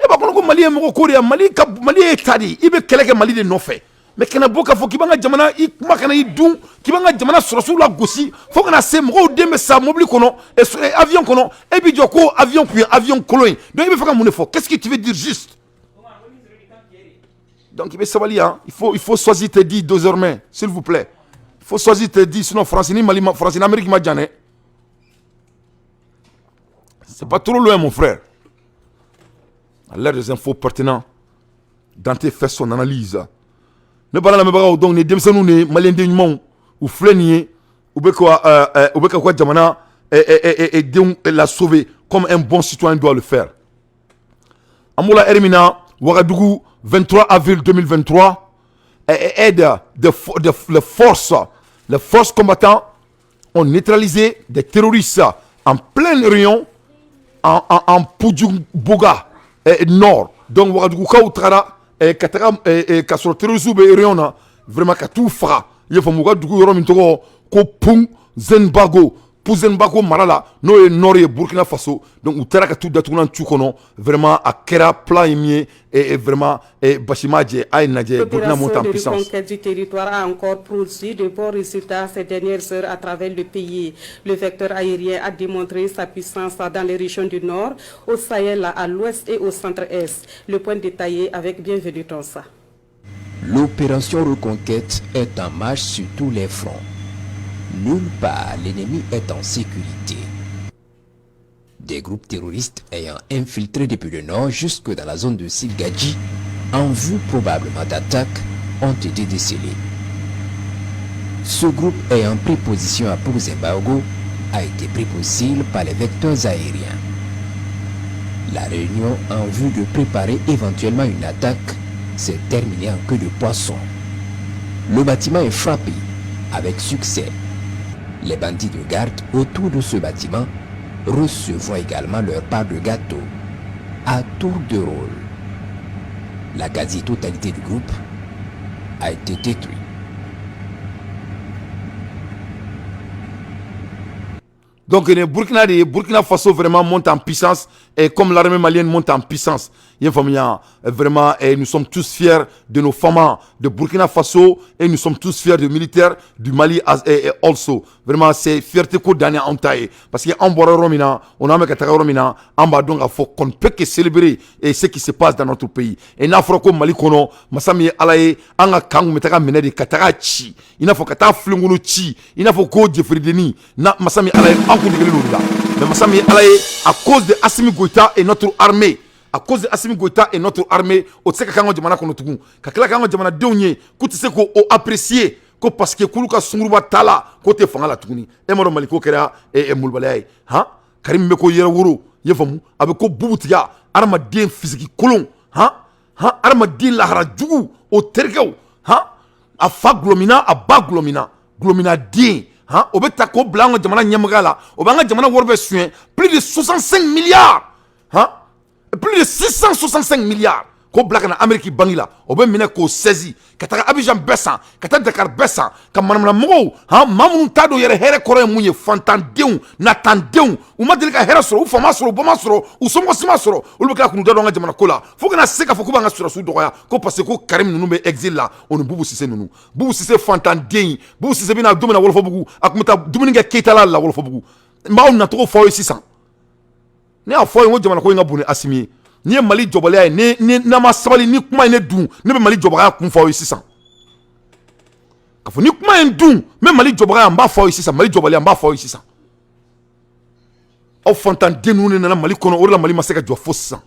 e ba kono ko Mali e moko ko ya Mali ka Mali e tadi ibe keleke Mali de nofe mais kana boka fo kibanga jamana I kuma kana I dun kibanga jamana sorosu la gosi fo kana se mo dembe sa mobile kono et avion kono et bi joko avion puis avion cologne donc il me fait mon effort qu'est-ce que tu veux dire juste donc il sabali hein il faut choisir tes dits désormais s'il vous plaît il faut choisir tes dits sinon France ni Mali France ni Amérique ma jané c'est pas trop loin mon frère à l'air des infos pertinents Dante fait son analyse ne parle même pas donc ne demsenu ne malien de nyumon ou flenier ou be quoi jamana et la sauver comme un bon citoyen doit le faire Amoula Hermina Ouagadougou 23 avril 2023 aide les forces combattantes ont neutralisé des terroristes en pleine réunion en Poudjouboga nord donc Ouagadougou Kautrara katara kasoro terrorisme be réunion vraiment ka tout fera il faut Ouagadougou yoro mintogo ko pung Zenbago Pouzenbago marala no e nord et Burkina Faso donc ou teraka tout datuna tchukono vraiment a kera plan émier et vraiment Bashimaje ay nadje Burkina monte en puissance. La conquête du territoire a encore produit de bons résultats ces dernières heures à travers le pays. Le vecteur aérien a démontré sa puissance dans les régions du nord, au Sahel, à l'ouest et au centre-est. Le point détaillé avec Bienvenue Tonsa. L'opération Reconquête est en marche sur tous les fronts. Nulle part l'ennemi est en sécurité. Des groupes terroristes ayant infiltré depuis le nord jusque dans la zone de Silgadji, en vue probablement d'attaque, ont été décelés. Ce groupe ayant pris position à Pouzenbago a été pris pour cible par les vecteurs aériens. La réunion en vue de préparer éventuellement une attaque s'est terminée en queue de poisson. Le bâtiment est frappé avec succès. Les bandits de garde autour de ce bâtiment recevront également leur part de gâteau à tour de rôle. La quasi-totalité du groupe a été détruite. Donc Burkina Faso vraiment monte en puissance et comme l'armée malienne monte en puissance. Vraiment, et nous sommes tous fiers de nos femmes de Burkina Faso et nous sommes tous fiers des militaires du Mali et also. Vraiment, c'est fierté qu'on donne en taille. Parce qu'en Bora Romina, on a mis Katara Romina, en bas donc, il faut qu'on ne peut que célébrer et ce qui se passe dans notre pays. Et n'afro Mali kono, Masami Alaye, Anga Kang Metaka Mene de Katara Chi. Il n'a faut Katara Flunguno Chi. Il n'a faut Go Jeffrey Denis. Masami Alaye, mais Massami Alaye, à cause de Assimi Goïta et notre armée, à cause de Assimi Goïta et notre armée, au Tseka Kango Djamana Konotugu, Kakla Kango Djamana Deunye, Koutise ko apprécié, ko parce que Kuluka Sunguruba Tala, côté Fangala Tuguni, et Moro Maliko Kera et Moulbalay, hein, Karim Meko Yerawuro, Yefamu, avec ko Boutia, Armadien physique Colon, hein, Armadien Lahara Djougou, au Tergao, hein, à Fa Glomina, à Ba Glomina, Glomina Dien. Hein? Obetako blanc jamana nyamagala obanga jamana worbe soin plus de 65 milliards hein? Plus de 665 milliards ko black na Amérique bangila obe mine ko saisi kataka Abidjan bessa kataka Dakar bessa kam manam mo ha mamun tado yere here kore munye fantandeu natandeu uma delika here soro ufama soro boma soro usongo sima soro ulbeka kunu dado nga jamana kola foga na seka fokuba nga sura su doya ko parce ko Karim nunu be exil la onu bubu sise nunu bubu sise fantandeu bubu sise bina domina wolfo bugu akumata dumininga keitala la wolfo bugu mbaw na to fo 600 ne a fo ngo jamana ko nga bune asimi ni Mali jobale ni nama sabali ni kuma ne dun ne be Mali jobale kun fa 600 kafo ni kuma en dun me Mali jobale mba fa 600 Mali jobale mba fa 600 o fontan denu ne na Mali kono o la Mali maseka jo fo 600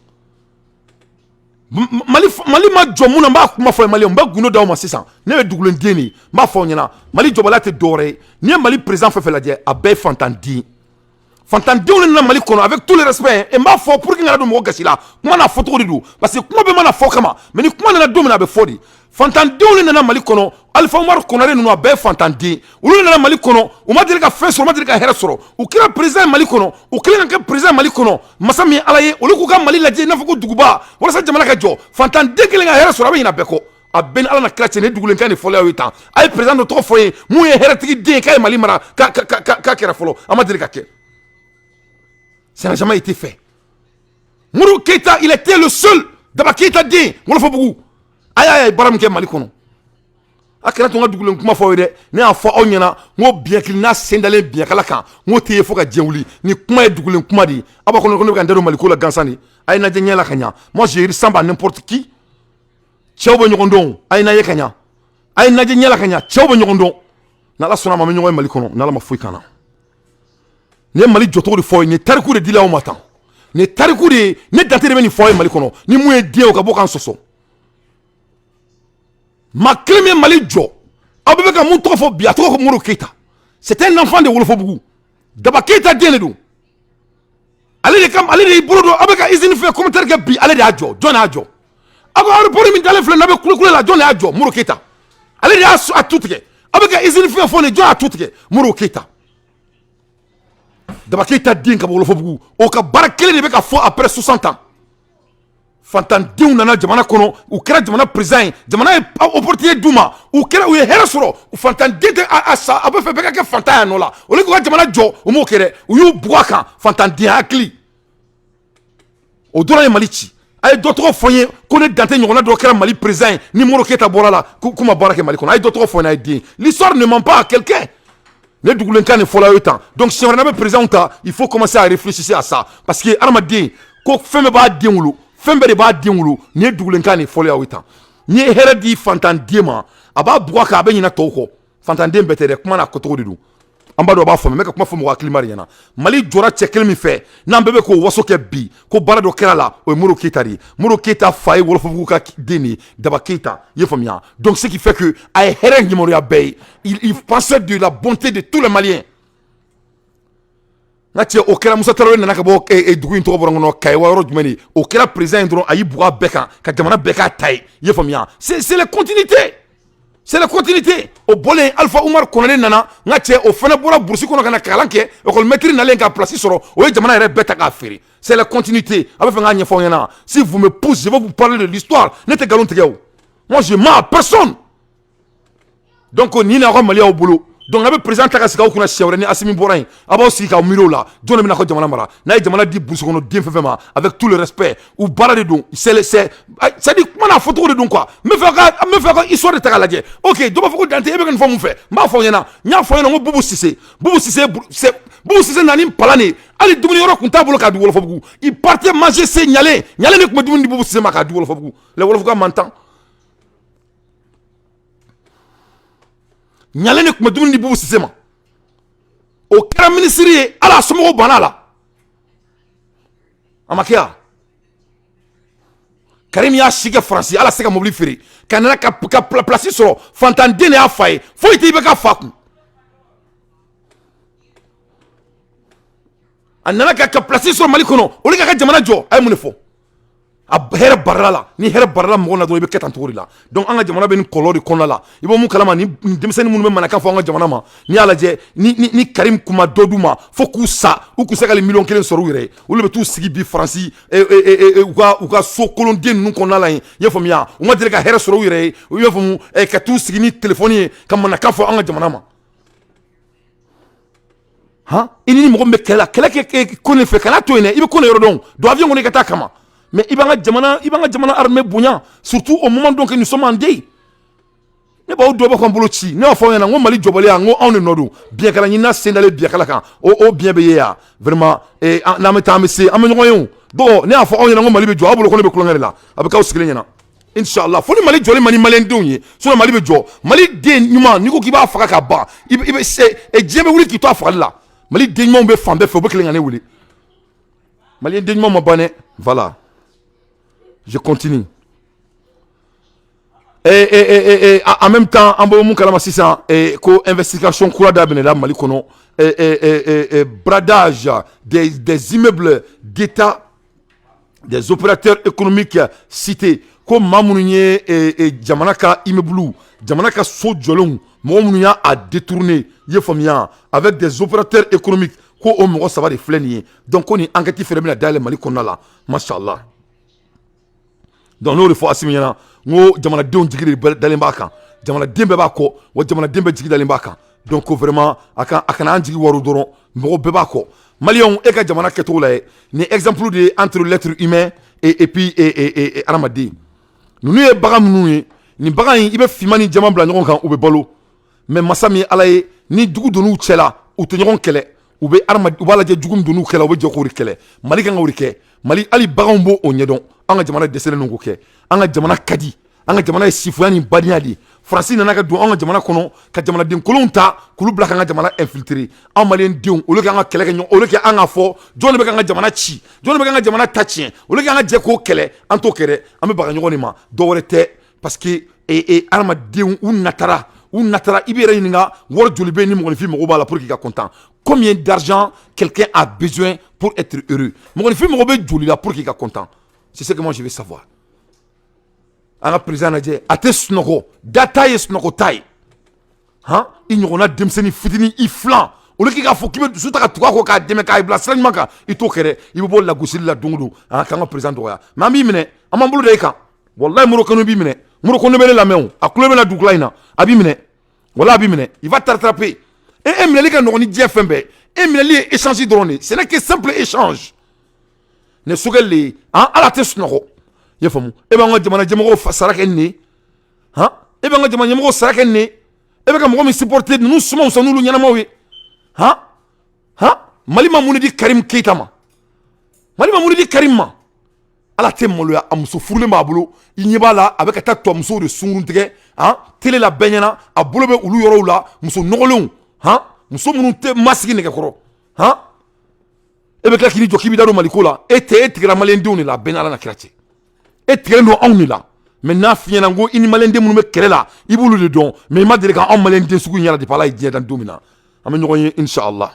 Mali ma jomuna mba kuma fa Mali mba guno daw ma 600 ne be dugulen deni mba fa nyana Mali jobale te dore ni Mali président fa la die abe fontan di Fantandiou na Mali kono avec tout le respect et m'a fort pour que ngala do mo gasila kuma na photo di do parce que kuma be mana fo kama mais ni kuma na do na be fodi Fantandiou na Mali kono Alpha Omar Konare no be fantandi ulu na Mali kono o ma dirika feso o ma dirika hera soro o kira président Mali kono o kila ka président Mali kono Masami Alaye o lu ko Mali laje na foko duguba wala sa jamana ka jo fantandi kila nga hera soro be ina beko a ben ala na klache ne dugulen kan folo ya 8 ans ay président de trop foyer mu ye hera tigi de kay Mali mara ka kera folo ama dirika ke. Ça n'a jamais été fait. Mourou Keita, il était le seul. D'abord Keita dit, on le fait beaucoup. Aïe aïe, baram ke Mali kono. akana to nga dugulen kuma fo de ne a fo onyana ngo biakil na sendale biakala kan ngo teye fo ka jewuli ni kuma e dugulen kuma di aba ko no ka ndero maliko la gansani ay na jenya la kanya moi je ressemble à n'importe qui chewbo nyogondon ay na ye kanya ay na jenya la kanya chewbo nyogondon na la sona ma me nyoy maliko no na la ma fo kana ne mali joto de fo ni tariku de dila o matin ne tariku de ne date de ni fo maliko no ni mu e die o ka bo kan soso ma clé mali jo abebe ka mun tɔgɔ fɔ bi a tɔgɔ ko Moro Keita c'est un enfant de Wolofobugu Daba Keita den de don ale de bolo don abe ka usine fɛ commentaire kɛ bi ale de y'a jɔ jɔn y'a jɔ a ko aéroport min dalen filɛ n'a bɛ kulukulu la jɔn de y'a jɔ Moro Keita ale de y'a tu tigɛ abe ka usine fɛ fɔ ne jɔn y'a tu tigɛ Moro Keita Daba Keita den ka bɔ Wolofobugu o ka baara kelen de bɛ ka fɔ après 60 ans fantandenw nana jamana kɔnɔ u kɛra jamana président ye jamana ye opportunité d'u ma u ye hɛrɛ sɔrɔ u fantanden tɛ a bɛ fɛ bɛɛ ka kɛ fantan yan nɔ la olu k'u ka jamana jɔ u m'o kɛ dɛ u y'u bugɔ a kan fantanden hakili o dɔrɔn ye Mali ci a ye dɔ tɔgɔ fɔ n ye ko ne Dante ɲɔgɔnna dɔ kɛra Mali président ye ni Moro Keita bɔra la k'u ma baara kɛ Mali kɔnɔ a ye dɔ tɔgɔ fɔ n ye a ye den l'histoire ne ment pas à quelqu'un ne dugulen kan de fɔla o tan donc siɲɛ wɛrɛ n'a bɛ président ta il faut commencer à réfléchir à ça parce que adamaden ko fɛn bɛɛ b'a den wolo fɛn bɛɛ de b'a den wolo ni ye dugulen kan de fɔla o tan ni ye hɛrɛ di fantanden ma a b'a bugɔ kan a bɛ ɲinɛ tɔw kɔ fantanden bɛɛ tɛ dɛ kuma n'a kɛcogo de don an b'a dɔn a b'a faamu n bɛ ka kuma fɔ mɔgɔ hakilima de ɲɛna Mali jɔra cɛ kelen min fɛ n'an bɛɛ bɛ k'o waso kɛ bi ko baara dɔ kɛra la o ye Moro Keita de ye Moro Keita fa ye Wolofobugu ka den de ye Daba Keita i ye faamuya donc ce qui fait que a ye hɛrɛ ɲɛmɔgɔya bɛɛ ye il pensait de la bonté de tous les Maliens n'a cɛ o kɛra Musa Tarawele nana ka bɔ dugu in tɔgɔ bɔra kɔnɔ Kayiwa yɔrɔ jumɛn de o kɛra président ye dɔrɔn a y'i bugɔ a bɛɛ kan ka jamana bɛɛ k'a ta ye i ye faamuya c'est la continuité c'est la continuité o bɔlen Alpha Umar Konare nana n'a cɛ o fana bɔra burusi kɔnɔ ka na kalan kɛ école maître nalen ka place sɔrɔ o ye jamana yɛrɛ bɛɛ ta k'a feere c'est la continuité a bɛ fɛ k'a ɲɛfɔ aw ɲɛna si vous me poussez je vais vous parler de l'histoire ne tɛ nkalon tigɛ o moi je mens à personne donc nin n'a ka Maliyaw bolo donc a bɛ président ta ka sigi aw kunna siɲɛ wɛrɛ ni Asimi bɔra yen a b'aw sigi k'aw miiri o la jɔn de bɛna ka jamana mara n'a ye jamana di burusi kɔnɔ den fɛn fɛn ma avec tout le respect u baara de don c'est-à-dire kuma n'a fɔcogo de don quoi n bɛ fɛ ka histoire de ta k'a lajɛ ok dɔ b'a fɔ ko Dante e bɛ ka nin fɔ mun fɛ n b'a fɔ aw ɲɛna n y'a fɔ aw ɲɛna ko Bubu Sise nani palan de hali dumuni yɔrɔ tun t'a bolo k'a di Wolofobugu il partait manger c'est Ɲale de tun bɛ dumuni di Bubu Sise ma k'a di Wolofobugu les Wolofuga m'entend Ɲale de tun bɛ dumuni di Bubu Sise ma o kɛra ministre ye ala somɔgɔw banna a la a ma kɛ yan Karim y'a si kɛ Faransi ala se ka mobili feere ka nana ka place sɔrɔ fantanden de y'a fa ye foyi tɛ i bɛ ka fa kun a nana ka place sɔrɔ Mali kɔnɔ olu ka jamana jɔ a ye mun de fɔ a hɛrɛ barala la ni hɛrɛ barala mɔgɔ la dɔrɔn i bɛ kɛ tan cogo de la donc an ka jamana bɛ nin kɔlɔlɔ de kɔnɔna la i bɛ mun kalama ni denmisɛnnin minnu bɛ manakan fɔ an ka jamana ma n'i y'a lajɛ ni Karim kun ma dɔ d'u ma fo k'u sa u kun se ka miliyɔn 1 sɔrɔ u yɛrɛ ye olu bɛ t'u sigi bi Faransi u ka so kolonden ninnu kɔnɔna la yen i y'a faamuya u ma deli ka hɛrɛ sɔrɔ u yɛrɛ ye u y'a faamu ka t'u sigi ni telefɔni ye ka manakan fɔ an ka jamana ma han i ni mɔgɔ min bɛ kɛlɛ la kɛlɛ kɛ ko ne fɛ kana to yen dɛ i bɛ ko ne yɔrɔ dɔn don avion kɔnɔ i ka taa kama mais i b'an ka jamana armée bonya surtout au moment donc nous sommes en deuil ne b'aw dɔ bɛ k'an bolo ci ne b'a fɔ aw ɲɛna n ko Mali jɔbaliya n ko anw de nɔ don biɲɛkala ɲini n'a sen dalen biɲɛkala kan o biɲɛ bɛ ye yan vraiment n'an bɛ taa an bɛ se an bɛ ɲɔgɔn ye o donc ne y'a fɔ aw ɲɛna n ko Mali bɛ jɔ aw bolo ko ne bɛ kulonkɛ de la a bɛ k'aw sigilen ɲɛna inshallah fo ni Mali jɔli man ni maliyɛndenw ye sinon Mali bɛ jɔ Mali den ɲuman n'i ko k'i b'a faga ka ban i bɛ diɲɛ bɛ wuli k'i to a fagali la Mali den ɲumanw bɛ fan bɛɛ fɛ u bɛ kelen ka ne wele Maliyɛn den ɲuman ma ban dɛ voilà. Je continue. En même temps, en bon kalama sisan ko investigation kura da benela Mali kono bradage des immeubles d'État des opérateurs économiques cités ko mamunye jamana ka immeuble jamana ka so jolon mo munya a détourné ye famia avec des opérateurs économiques ko o mo saba de fleni donc on enquête fait na dale Mali kono la machallah donc n'o de fɔ Asimi ɲɛna n ko jamanadenw jigi de dalen b'a kan jamanaden bɛɛ b'a kɔ wa jamanaden bɛɛ jigi dalen b'a kan donc vraiment a kana an jigi wari dɔrɔn mɔgɔ bɛɛ b'a kɔ maliyɛnw e ka jamana kɛcogo la ye ni exemple de entre l'être humain et puis adamaden ninnu ye bagan minnu ye ni bagan in i bɛ finman ni jɛman bila ɲɔgɔn kan u bɛ balo mais masa min ye ala ye ni jugu donn'u cɛ la u tɛ ɲɔgɔn kɛlɛ u b'a lajɛ jugu min donn'u kɛlɛ u bɛ jɛ k'o de kɛlɛ mali kan ka o de kɛ mali hali baganw b'o ɲɛdɔn an ka jamana dɛsɛlen don k'o kɛ an ka jamana ka di an ka jamana ye sifuya ni badenya de ye faransi nana ka don an ka jamana kɔnɔ ka jamanaden kolonw ta k'olu bila k'an ka jamana infiltrer an maliyɛn denw olu k'an ka kɛlɛ kɛ ɲɔgɔn olu kɛ an ka fɔ jɔn de bɛ k'an ka jamana ci jɔn de bɛ k'an ka jamana ta tiɲɛ olu k'an ka jɛ k'o kɛlɛ an t'o kɛ dɛ an bɛ baga ɲɔgɔn de ma dɔ wɛrɛ tɛ parce que adamadenw u natara i bɛ yɛrɛ ɲininka wari joli bɛ ni mɔgɔninfin mago b'a la pour qu'il ka content combien d'argent quelqu'un a besoin pour être heureux mɔgɔninfin mago bɛ joli la pour qu'il ka content c'est ce que moi je veux savoir an ka président lajɛ a tɛ sunɔgɔ data ye sunɔgɔ ta ye han i ɲɔgɔnna denmisɛnnin fitinin i filan olu k'i k'a fɔ k'i bɛ dusu ta ka tugu a kɔ k'a dɛmɛ k'a bila sira ɲuman kan i t'o kɛ dɛ i bɛ bɔ lagosili la don o don k'an ka président dɔgɔya mais an b'i minɛ an b'an bolo da i kan walayi Morokano b'i minɛ Morokano bɛ ne lamɛn o a tulo bɛ na dugukila in na a b'i minɛ wala a b'i minɛ il va t'attraper e minɛli ka nɔgɔn ni diɲɛ fɛn bɛɛ e minɛli ye échange dɔrɔn de ce n'est que simple échange ne sokɛli de ye ala tɛ sunɔgɔ i y'a faamu e b'an ka jamana ɲɛmɔgɔw sara kɛ nin de han e b'an ka jamana ɲɛmɔgɔw sara kɛ nin de e bɛ ka mɔgɔ min supporter ninnu sumaw sɔn n'olu ɲɛnamaw ye han Mali ma mun de di Karim Keita ma Mali ma mun de di Karim ma ala tɛ maloya a muso furulen b'a bolo i ɲɛ b'a la a bɛ ka taa tɔ musow de sunkurun tigɛ télé la bɛɛ ɲɛna a bolo bɛ olu yɔrɔw la muso nɔgɔlenw muso minnu tɛ masigi nɛgɛkɔrɔ e bɛ tila k'i jɔ k'i bɛ da don Maliko la e tigɛra maliyɛndenw de la a bɛɛ ni ala na kira cɛ e tigɛlen don anw de la mais n'a f'i ɲɛna ko i ni maliyɛnden minnu bɛ kɛlɛ la i b'olu de dɔn mais i ma deli k'anw maliyɛnden sugu in yala depuis ala ye diɲɛ dan don min na an bɛ ɲɔgɔn ye inchallah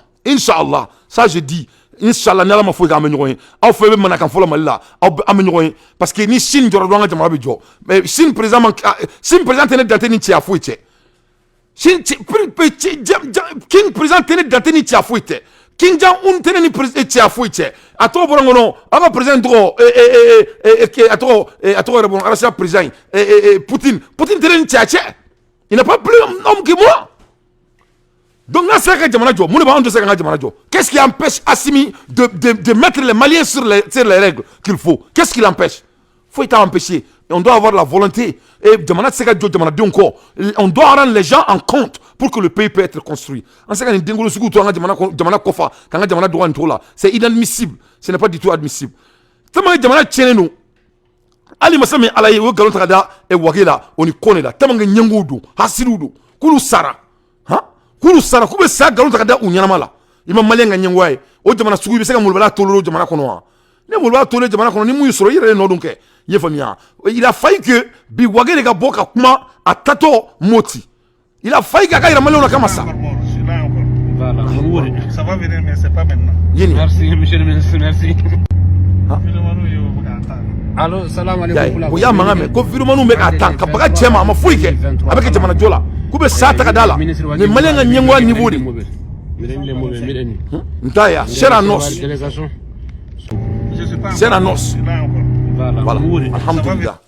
ça je dis inchallah ni ala ma foyi k'an bɛ ɲɔgɔn ye aw fɛ bɛ manakan fɔlɔ Mali la an bɛ ɲɔgɔn ye parce que ni Sine jɔra dɔrɔn an ka jamana bɛ jɔ mais Sine président tɛ ne dante ni cɛya foyi tɛ King président tɛ ne dante ni cɛya foyi tɛ King Jong-un tɛ ne ni cɛya foyi tɛ a tɔgɔ bɔra n kɔnɔ an ka président tɔgɔ a tɔgɔ yɛrɛ bɔra Russia président Poutine tɛ ne ni cɛya cɛ il n'est pas plus homme que moi. Donc là, c'est que Djamana Djo, qu'est-ce qui empêche Assimi de mettre les Maliens sur les règles qu'il faut? Qu'est-ce qui l'empêche? Faut y empêcher. On doit avoir la volonté. Et Djamana Tseka Djo, Djamana Djonko, on doit rendre les gens en compte pour que le pays peut être construit. En ce cas, Djamana Kofa, Djamana Douane Tola, c'est inadmissible. Ce n'est pas du tout admissible. Tellement Djamana Tchénenou, Ali Massami Alaye, Galon Trada, et Wagela, on y connaît là. Tellement Nyangoudou, Hasiroudou, Koulou Sara. Kulu sara kube sa galon ta kada unyana mala ima malien nga nyengwaye o jamana sugu be se ka mulbala toloro jamana kono wa ne mulbala toloro jamana kono ni mu yusoro yire no dunke ye famia il a failli que bi wagere ga boka kuma atato moti il a failli ka ira malien kama ça ça va venir mais c'est pas maintenant merci monsieur le ministre merci allo salam alaikum o ya mangame ko virumanu me ka tan ka baga chema ma fuike abeke jamana jola kube sata kadala ni malenga nyengwa niveau de ntaya Cheranos voilà alhamdulillah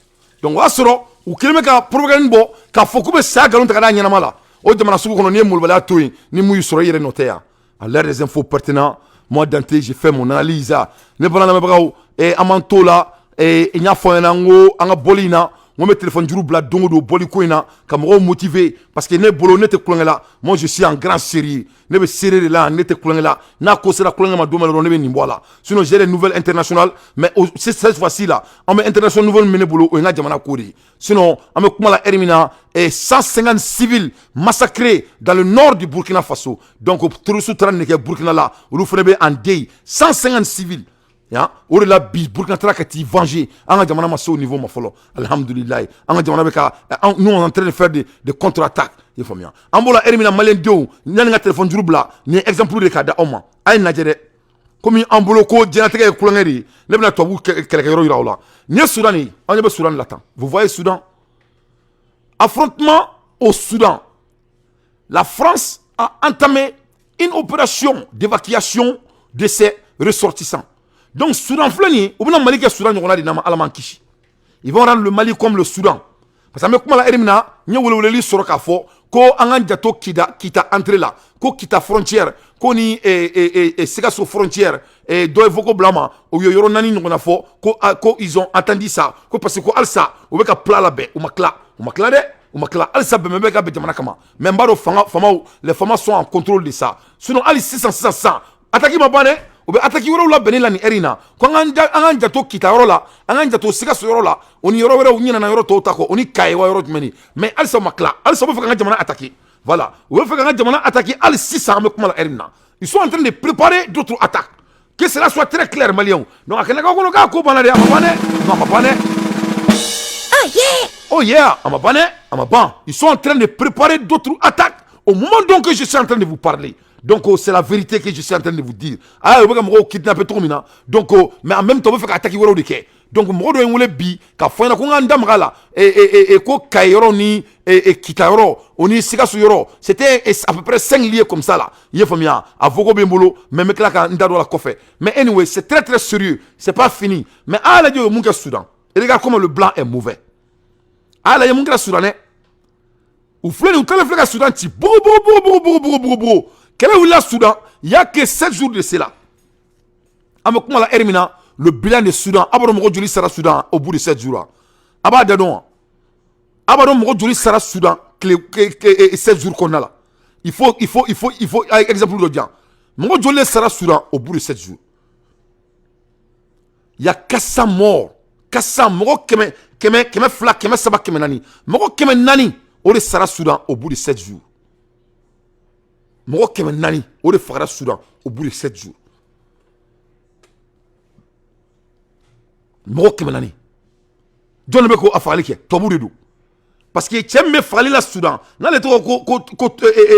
donc wasoro u kelme ka propagande bo ka fokube sa galon takada nyana mala o jamana sugu kono ni mulbala toyi ni muyu soro yere noteya à l'air des infos pertinents moi Dante j'ai fait mon analyse ne bana me bagaw e amantola e nya foyana ngo anga bolina moi mes téléphones juru bla dongo do boli ko ina ka mo motivé parce que ne bolo ne te kulangela moi je suis en grand série ne be série là ne te kulangela na ko sera kulangema do mala ne be nimbola sinon j'ai les nouvelles internationales mais cette fois-ci là on met international nouvelle mene bolo o nga jamana kodi sinon on me kuma la Hermina et 150 civils massacrés dans le nord du Burkina Faso donc tout sous train de Burkina là ou fene en deuil 150 civils. Ya o de la bi Burkina Faso ka ti venger an jamana ma so au niveau ma folo alhamdulillah an jamana be ka nous on est en train de faire des contre-attaques il faut bien an bola Hermina malien dio nan nga téléphone juru bla ni exemple de ka da oma ay najere comme an bolo ko jenateke ko ngari ne bna to bu kele yoro yoro la ni Soudan ni on be Soudan latin vous voyez Soudan affrontement au Soudan la France a entamé une opération d'évacuation de ses ressortissants. Donc, Soudan flani, ou bien Mali qui Soudan, on a dit nama alaman kishi. Ils vont rendre le Mali comme le Soudan. Parce que comme la Erimina, n'y a pas sur kafo, ko angan jato kita entré là, ko kita frontière, ko ni sega sur frontière, et doit voko blama, ou yoro nani n'on a fo, ko ils ont attendu ça, ko parce que ko alsa, ou beka pla la be, ou makla, on m'a clairé, on m'a clairé. Al sabbe me beka be jamana kama. Même baro les femmes sont en contrôle de ça. Sinon ali 600 attaque ma bane ou be attaque woro la benela ni erina. Ko anga jato kita woro la, anga jato siga so woro la, oni yoro woro nyina na yoro to tako, oni kai wa yoro meni. Mais al sa makla, al sa fa jamana attaquer. Voilà. Ou fa jamana attaquer al 600 me kuma la erina. Ils sont en train de préparer d'autres attaques. Que cela soit très clair, Malion. Non, à quel moment on a oh yeah, ils sont en train de préparer d'autres attaques au moment donc que je suis en train de vous parler. Donc c'est la vérité que je suis en train de vous dire. Ah, vous avez kidnappé tout le monde. Donc mais en même temps vous faites attaquer vous de quai. Donc mo do ngule bi ka foina ko nganda mgala et ko kayro ni et kitaro oni siga su yoro. C'était à peu près 5 liés comme ça là. Yefamia avogo bembolo même que là ka ndado la kofe. Mais anyway, c'est très très sérieux. C'est pas fini. Mais à la dio munka Soudan. Et regarde comment le blanc est mauvais. À la munka soudanais. Ou flène ou tele flène Soudan ti bro. Quel est le Soudan? Il y a que 7 jours de cela. Amakuma la Hermina, le bilan de Soudan, Abadon Mogodjoli sera Soudan au bout de 7 jours. Abadon Mogodjoli sera Soudan 7 jours qu'on a là. Il faut, exemple de dire, Mogodjoli sera Soudan au bout de 7 jours. Il y a 400 morts. 400 morts, keme fla, keme saba, keme nani. Morts keme nani, on sera Soudan au bout de 7 jours. Moko keme nani o de fagara Soudan au bout de 7 jours. Moko keme nani John Beko a fallu que tobu de do parce que tchemme fallu la Soudan na le to ko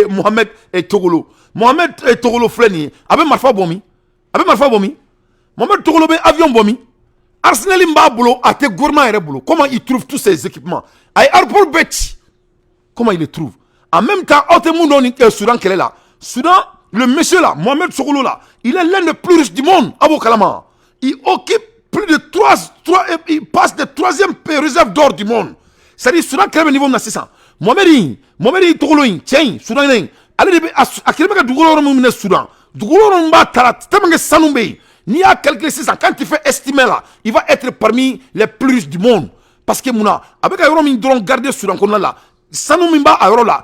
Mohamed et Togolo fleni abe marfa bomi Mohamed Togolo be avion bomi Arsenal mba bolo a te gourmand ere bolo. Comment il trouve tous ces équipements ay airport bet comment il les trouve en même temps Otemundo ni Soudan qu'elle est là. Soudan, le monsieur là, Mohamed Sogolo là, il est l'un des plus riches du monde, Abou Kalama. Il occupe plus de 3 il passe de 3e réserve d'or du monde. C'est-à-dire, Soudan, quel est le niveau de 600 Mohamed Togolo, tiens, Soudan, allez, à quel moment Dougolo Moumine Soudan Dougolo Mba Tarat, Tamange Sanoumbe, ni à calculer 600, quand il fait estimer là, il va être parmi les plus riches du monde. Parce que Mouna, avec un euro, ils doivent garder Soudan qu'on a là. Sanoumimba Arola,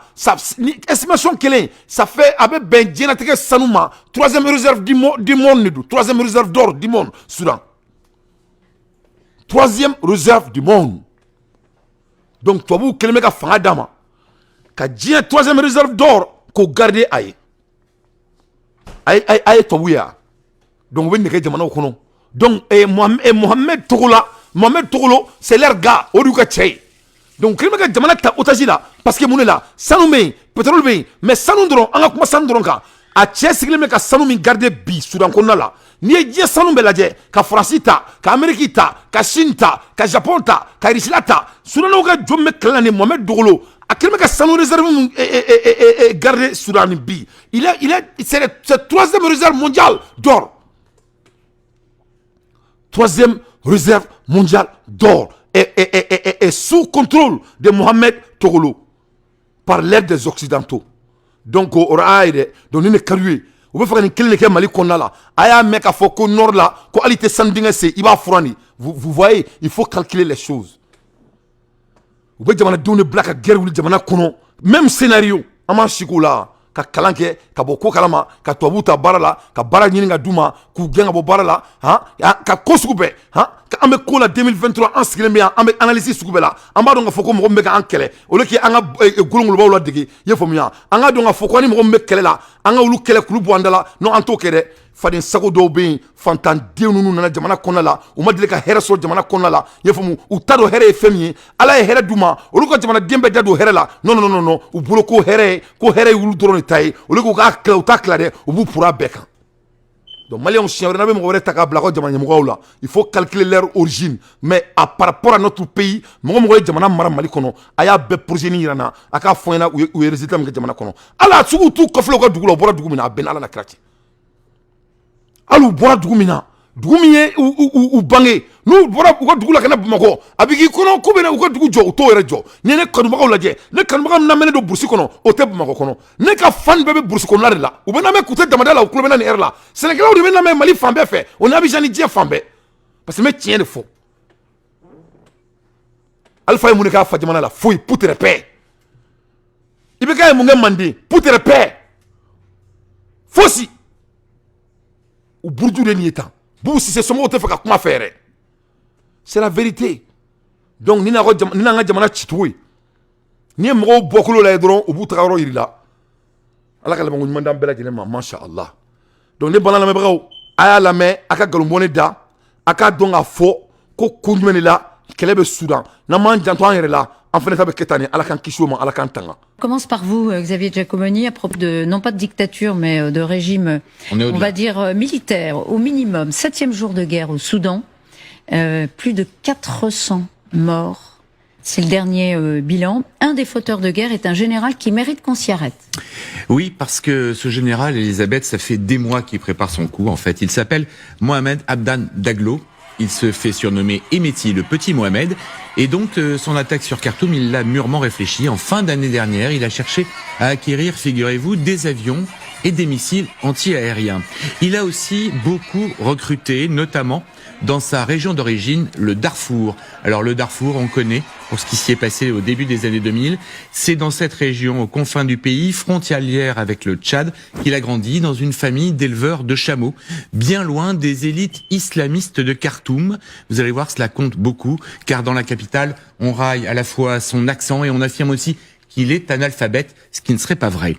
estimation qu'elle ça fait avec Ben Djenateke Sanouma, 3e réserve du monde, 3e réserve d'or du monde, Soudan. 3e réserve du monde. Donc, toi, vous, quel mec fanga dama, ka djien 3e réserve d'or, qu'on garde aïe. Aïe, toi, oui, donc, vous venez de au kono. Donc, Mohamed Togolo, c'est leur gars, Oruka Tchei. Donc, quand on a ta otage là, parce que mon est là, Sanoumé, pétrole, mais Sanoundron, on a commencé à Sanoundron. A Tchèque, les mecs à Sanoumi garder bi, Soudan qu'on a là. Ni a dit Sanoumé la dje, ka Francita, ka Américain, ka Shinta, ka Japon, ka Rislata, Soudan n'a pas de mec là, Mohamed Dogolo. A quel mec à Sanoumé réserve et garder Soudan bi. C'est le 3e réserve mondiale d'or. 3e réserve mondiale d'or. Et sous contrôle de Mohamed Togolo par l'aide des Occidentaux. Donc, on a aidé, donc on est carré. On peut faire une clé de Mali qu'on a là. Aya mec a fait qu'au nord là, qu'on a été sandingue, il va fourni. Vous voyez, il faut calculer les choses. Vous pouvez dire que black à guerre ou le même scénario. Aman Chiko là, ka kalanke, ka boko kalama, ka toabuta barala, ka bara nyinga duma, ku genga bo barala, ka kosukube, an bɛ ko la 2023 an sigilen bɛ yan an bɛ analyse sugu bɛɛ la an b'a dɔn k'a fɔ ko mɔgɔ min bɛ k'an kɛlɛ o lieu que an ka golongolobaw ladege i y'a faamuya an k'a dɔn k'a fɔ ko ni mɔgɔ min bɛ kɛlɛ la an ka olu kɛlɛ k'olu bɔ an da la non an t'o kɛ dɛ faden sago dɔw bɛ yen fantanden ninnu nana jamana kɔnɔna la u ma deli ka hɛrɛ sɔrɔ jamana kɔnɔna la i y'a faamu u t'a dɔn hɛrɛ ye fɛn min ye ala ye hɛrɛ d'u ma olu ka jamanaden bɛɛ da don hɛrɛ la non u bolo ko hɛrɛ ye olu dɔrɔn de ta ye o lieu k'u k'a kɛlɛ u t'a kɛlɛ dɛ u b'u pura bɛɛ kan. Donc, Maliens, il faut calculer leur origine. Mais par rapport à notre pays, il y a des projets qui sont des résultats. Alors, si vous avez Dugumie ou bangé nous voilà ou dugula kana bamako abiki kono ko bena ou dugu jo to yere jo ne ne kanu magaw laje ne kanu magaw na mene do bursi kono o te bamako kono ne ka fan bebe bursi kono la ou bena me kuté damadala ou bena ni er la Sénégal ou bena me Mali fambe fait on a bijani die fambe parce que me tient de faux Alpha mun ka fa jamana la foyi pour te paix. Ibe ka mun mandi pour te paix. Fosi. Ou bourdieu de nieta. Bou si c'est son mot te fait comment faire. C'est la vérité. Donc ni na nga jamana chitoué. Ni mo bokolo la edron au bout travaro irila. Ala kala mo nyumanda mbela jelema masha Allah. Donc ne bana la mebraw aya la me aka galombone da aka donga fo ko kunjumeni la kelebe Soudan. Na man janto an yere la en fait avec ketani ala kan kishoma ala kan tanga. Commence par vous, Xavier Giacomoni, à propos de, non pas de dictature, mais de régime, on va dire militaire, au minimum. 7e jour de guerre au Soudan, plus de 400 morts. C'est le dernier bilan. Un des fauteurs de guerre est un général qui mérite qu'on s'y arrête. Oui, parce que ce général, Elisabeth, ça fait des mois qu'il prépare son coup, en fait. Il s'appelle Mohamed Abdan Daglo. Il se fait surnommer Hemeti, le petit Mohamed. Et donc, son attaque sur Khartoum, il l'a mûrement réfléchi. En fin d'année dernière, il a cherché à acquérir, figurez-vous, des avions et des missiles anti-aériens. Il a aussi beaucoup recruté, notamment dans sa région d'origine, le Darfour. Alors le Darfour, on connaît pour ce qui s'y est passé au début des années 2000. C'est dans cette région, aux confins du pays, frontalière avec le Tchad, qu'il a grandi dans une famille d'éleveurs de chameaux, bien loin des élites islamistes de Khartoum. Vous allez voir, cela compte beaucoup, car dans la capitale, on raille à la fois son accent et on affirme aussi qu'il est analphabète, ce qui ne serait pas vrai.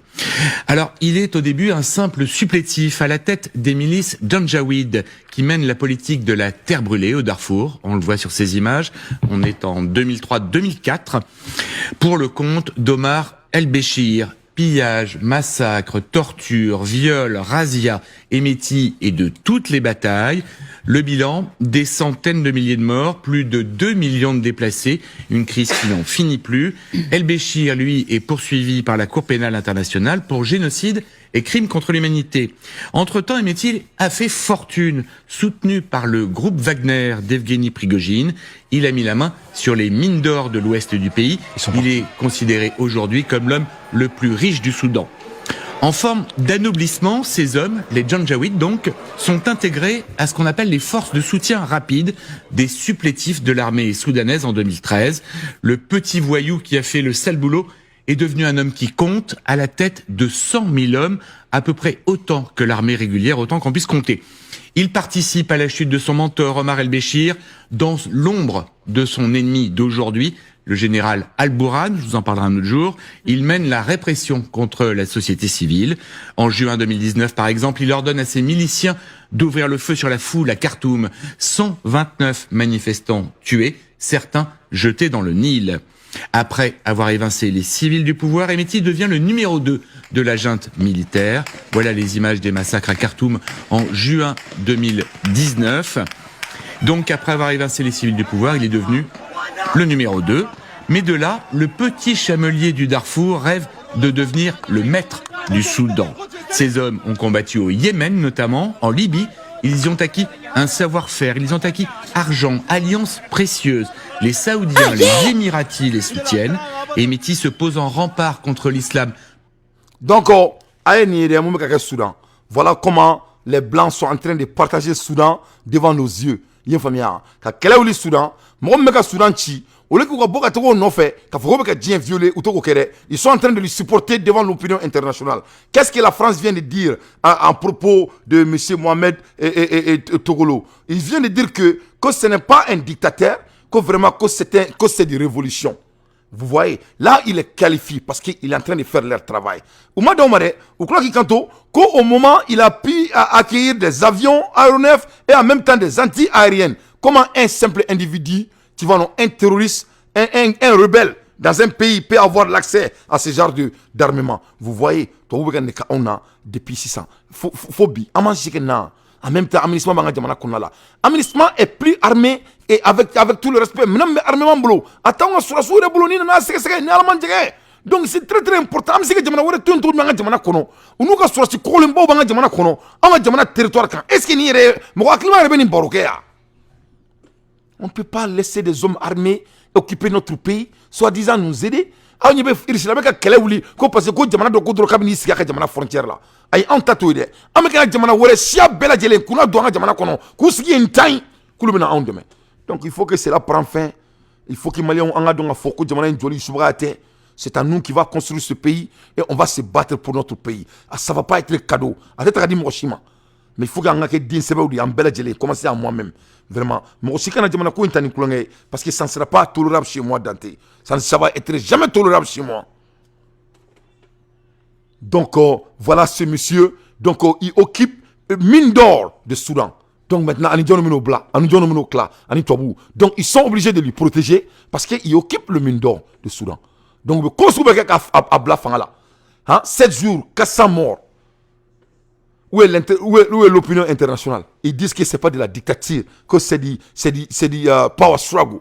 Alors, il est au début un simple supplétif à la tête des milices Janjaweed qui mènent la politique de la terre brûlée au Darfour. On le voit sur ces images. On est en 2003-2004 pour le compte d'Omar El-Béchir. Pillage, massacre, torture, viol, razzia, émétis et de toutes les batailles. Le bilan, des centaines de milliers de morts, plus de 2 millions de déplacés, une crise qui n'en finit plus. El-Béchir, lui, est poursuivi par la Cour pénale internationale pour génocide et crimes contre l'humanité. Entre-temps, Hemeti a fait fortune, soutenu par le groupe Wagner d'Evgeny Prigojine. Il a mis la main sur les mines d'or de l'ouest du pays. Il est considéré aujourd'hui comme l'homme le plus riche du Soudan. En forme d'anoblissement, ces hommes, les Janjaweed donc, sont intégrés à ce qu'on appelle les forces de soutien rapide des supplétifs de l'armée soudanaise en 2013. Le petit voyou qui a fait le sale boulot est devenu un homme qui compte à la tête de 100 000 hommes, à peu près autant que l'armée régulière, autant qu'on puisse compter. Il participe à la chute de son mentor Omar El-Béchir dans l'ombre de son ennemi d'aujourd'hui, le général Al-Bourhan, je vous en parlerai un autre jour. Il mène la répression contre la société civile. En juin 2019, par exemple, il ordonne à ses miliciens d'ouvrir le feu sur la foule à Khartoum. 129 manifestants tués, certains jetés dans le Nil. Après avoir évincé les civils du pouvoir, Hemeti devient le numéro 2 de la junte militaire. Voilà les images des massacres à Khartoum en juin 2019. Donc, après avoir évincé les civils du pouvoir, il est devenu le numéro 2. Mais de là, le petit chamelier du Darfour rêve de devenir le maître du Soudan. Ces hommes ont combattu au Yémen, notamment, en Libye. Ils y ont acquis un savoir-faire, ils ont acquis argent, alliances précieuses. Les Saoudiens, les Émiratis les soutiennent. Et Hemeti se pose en rempart contre l'islam. Donc, Soudan. Voilà comment les Blancs sont en train de partager le Soudan devant nos yeux. Il y a une famille. Quand le Soudan, Soudan chi, ils sont en train de le supporter devant l'opinion internationale. Qu'est-ce que la France vient de dire à propos de M. Mohamed et Togolo? Il vient de dire que ce n'est pas un dictateur, que vraiment que c'est une révolution. Vous voyez, là il est qualifié parce qu'il est en train de faire leur travail. Au moment il a pu accueillir des avions aéronefs et en même temps des anti-aériennes. Comment un simple individu, tu vois, un terroriste, un rebelle dans un pays peut avoir l'accès à ce genre d'armement? Vous voyez, on a depuis 600. Phobie, en même temps, Aménistement est plus armé et avec tout le respect. Maintenant, armement boulot. Attends, on sera sur le boulot, donc c'est très très important. On ne peut pas laisser des hommes armés occuper notre pays, soi-disant nous aider. On ne peut pas laisser des hommes armés occuper notre pays. Ay an tato ide ameka jamana wore sia bela jele kuna do nga jamana kono kusigi ntain kulubina on demain. Donc il faut que cela prenne fin Il faut que les Maliens c'est à nous qui va construire ce pays et on va se battre pour notre pays. Ça ne va pas être le cadeau. Mais il faut que je commencer à moi-même. Vraiment. Parce que ça ne sera pas tolérable chez moi, Dante. Ça va être jamais tolérable chez moi. Donc, voilà ce monsieur. Donc, il occupe mine d'or de Soudan. Donc, maintenant, donc, ils sont obligés de lui protéger parce qu'il occupe le mine d'or de Soudan. Donc, le construire à Blafangala. 7 jours, 400 morts. Où est l'opinion internationale? Ils disent que ce n'est pas de la dictature, que c'est du power struggle.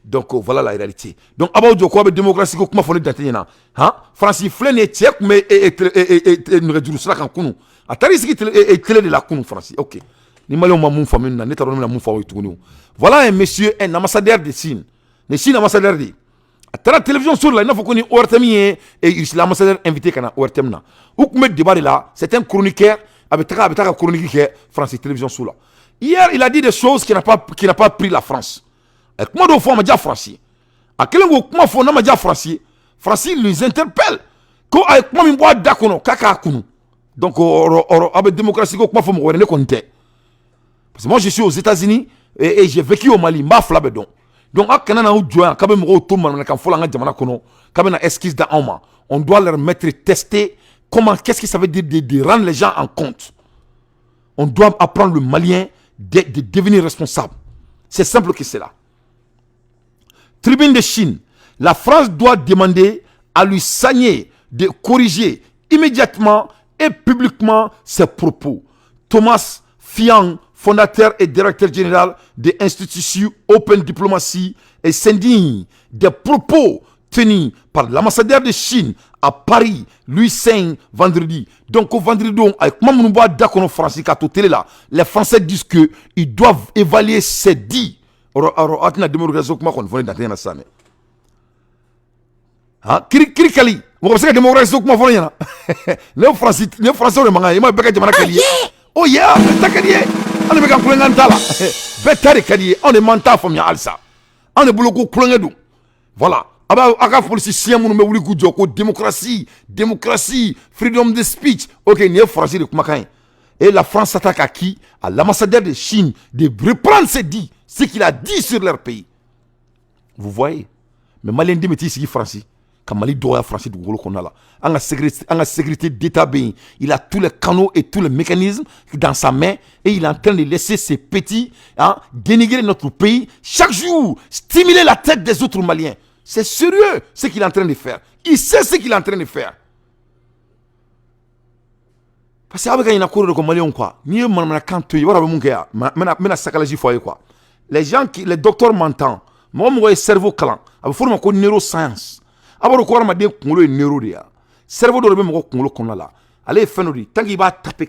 Donc voilà la réalité. Donc, avant de quoi la démocratie, comment faut le Francis Flynn est tchèque, mais nous réduisons cela quand nous. Attendez, c'est de la Kounou, Francis. Ok. Voilà un monsieur, un ambassadeur de Chine. Les Chine ambassadeur de. À la télévision sur là, il faut qu'on ait ORTM et l'ambassadeur invité à ORTM. Où qu'on met débat là, c'est un chroniqueur avec un chroniqueur France Télévision sur là. Hier, il a dit des choses qui n'a pas pris la France. Comment on fait à français? À quel moment comment on fait à français? Français les interpelle. Comment on boit d'akono, kaka kunu. Donc, avec démocratie, comment on fait à compter? Parce que moi, je suis aux États-Unis et j'ai vécu au Mali, m'a flabé donc. Donc, on doit leur mettre tester qu'est-ce que ça veut dire de rendre les gens en compte. On doit apprendre le Malien de devenir responsable. C'est simple que cela. Tribune de Chine, la France doit demander à lui Sagné de corriger immédiatement et publiquement ses propos. Thomas Fiang, fondateur et directeur général de l'Institut Open Diplomacy, et s'indigne des propos tenus par l'ambassadeur de Chine à Paris, Louis Seng, vendredi. Donc, au vendredi, avec Mamounouba Dakono Français, les Français disent qu'ils doivent évaluer ces dits. Kirikali, vous savez que la démocratie, comment on fait? Les Français, ils m'ont dit, oh yeah, on est on est mental comme ça. On est beaucoup voilà. Aba politicien mon me wuli ku démocratie, freedom de speech. OK, ni français de kumakan. Et la France s'attaque à qui? À l'ambassadeur de Chine de reprendre ce qu'il a dit sur leur pays. Vous voyez? Mais Malien dit metti ici français. Quand Mali doit français du gros qu'on a là. En la sécurité d'État, il a tous les canaux et tous les mécanismes dans sa main et il est en train de laisser ces petits dénigrer notre pays chaque jour, stimuler la tête des autres Maliens. C'est sérieux ce qu'il est en train de faire. Il sait ce qu'il est en train de faire. Parce que avec un accord de Malien quoi, ni quand tu vois mon gars, mais sakalaji foyer quoi. Les gens les docteurs m'entendent. Moi cerveau clan, avec forme de neuroscience. Abaro ko ma de kunkolo neuro de ya cerveau do be mo kunkolo konna la ale feno di tangi ba taper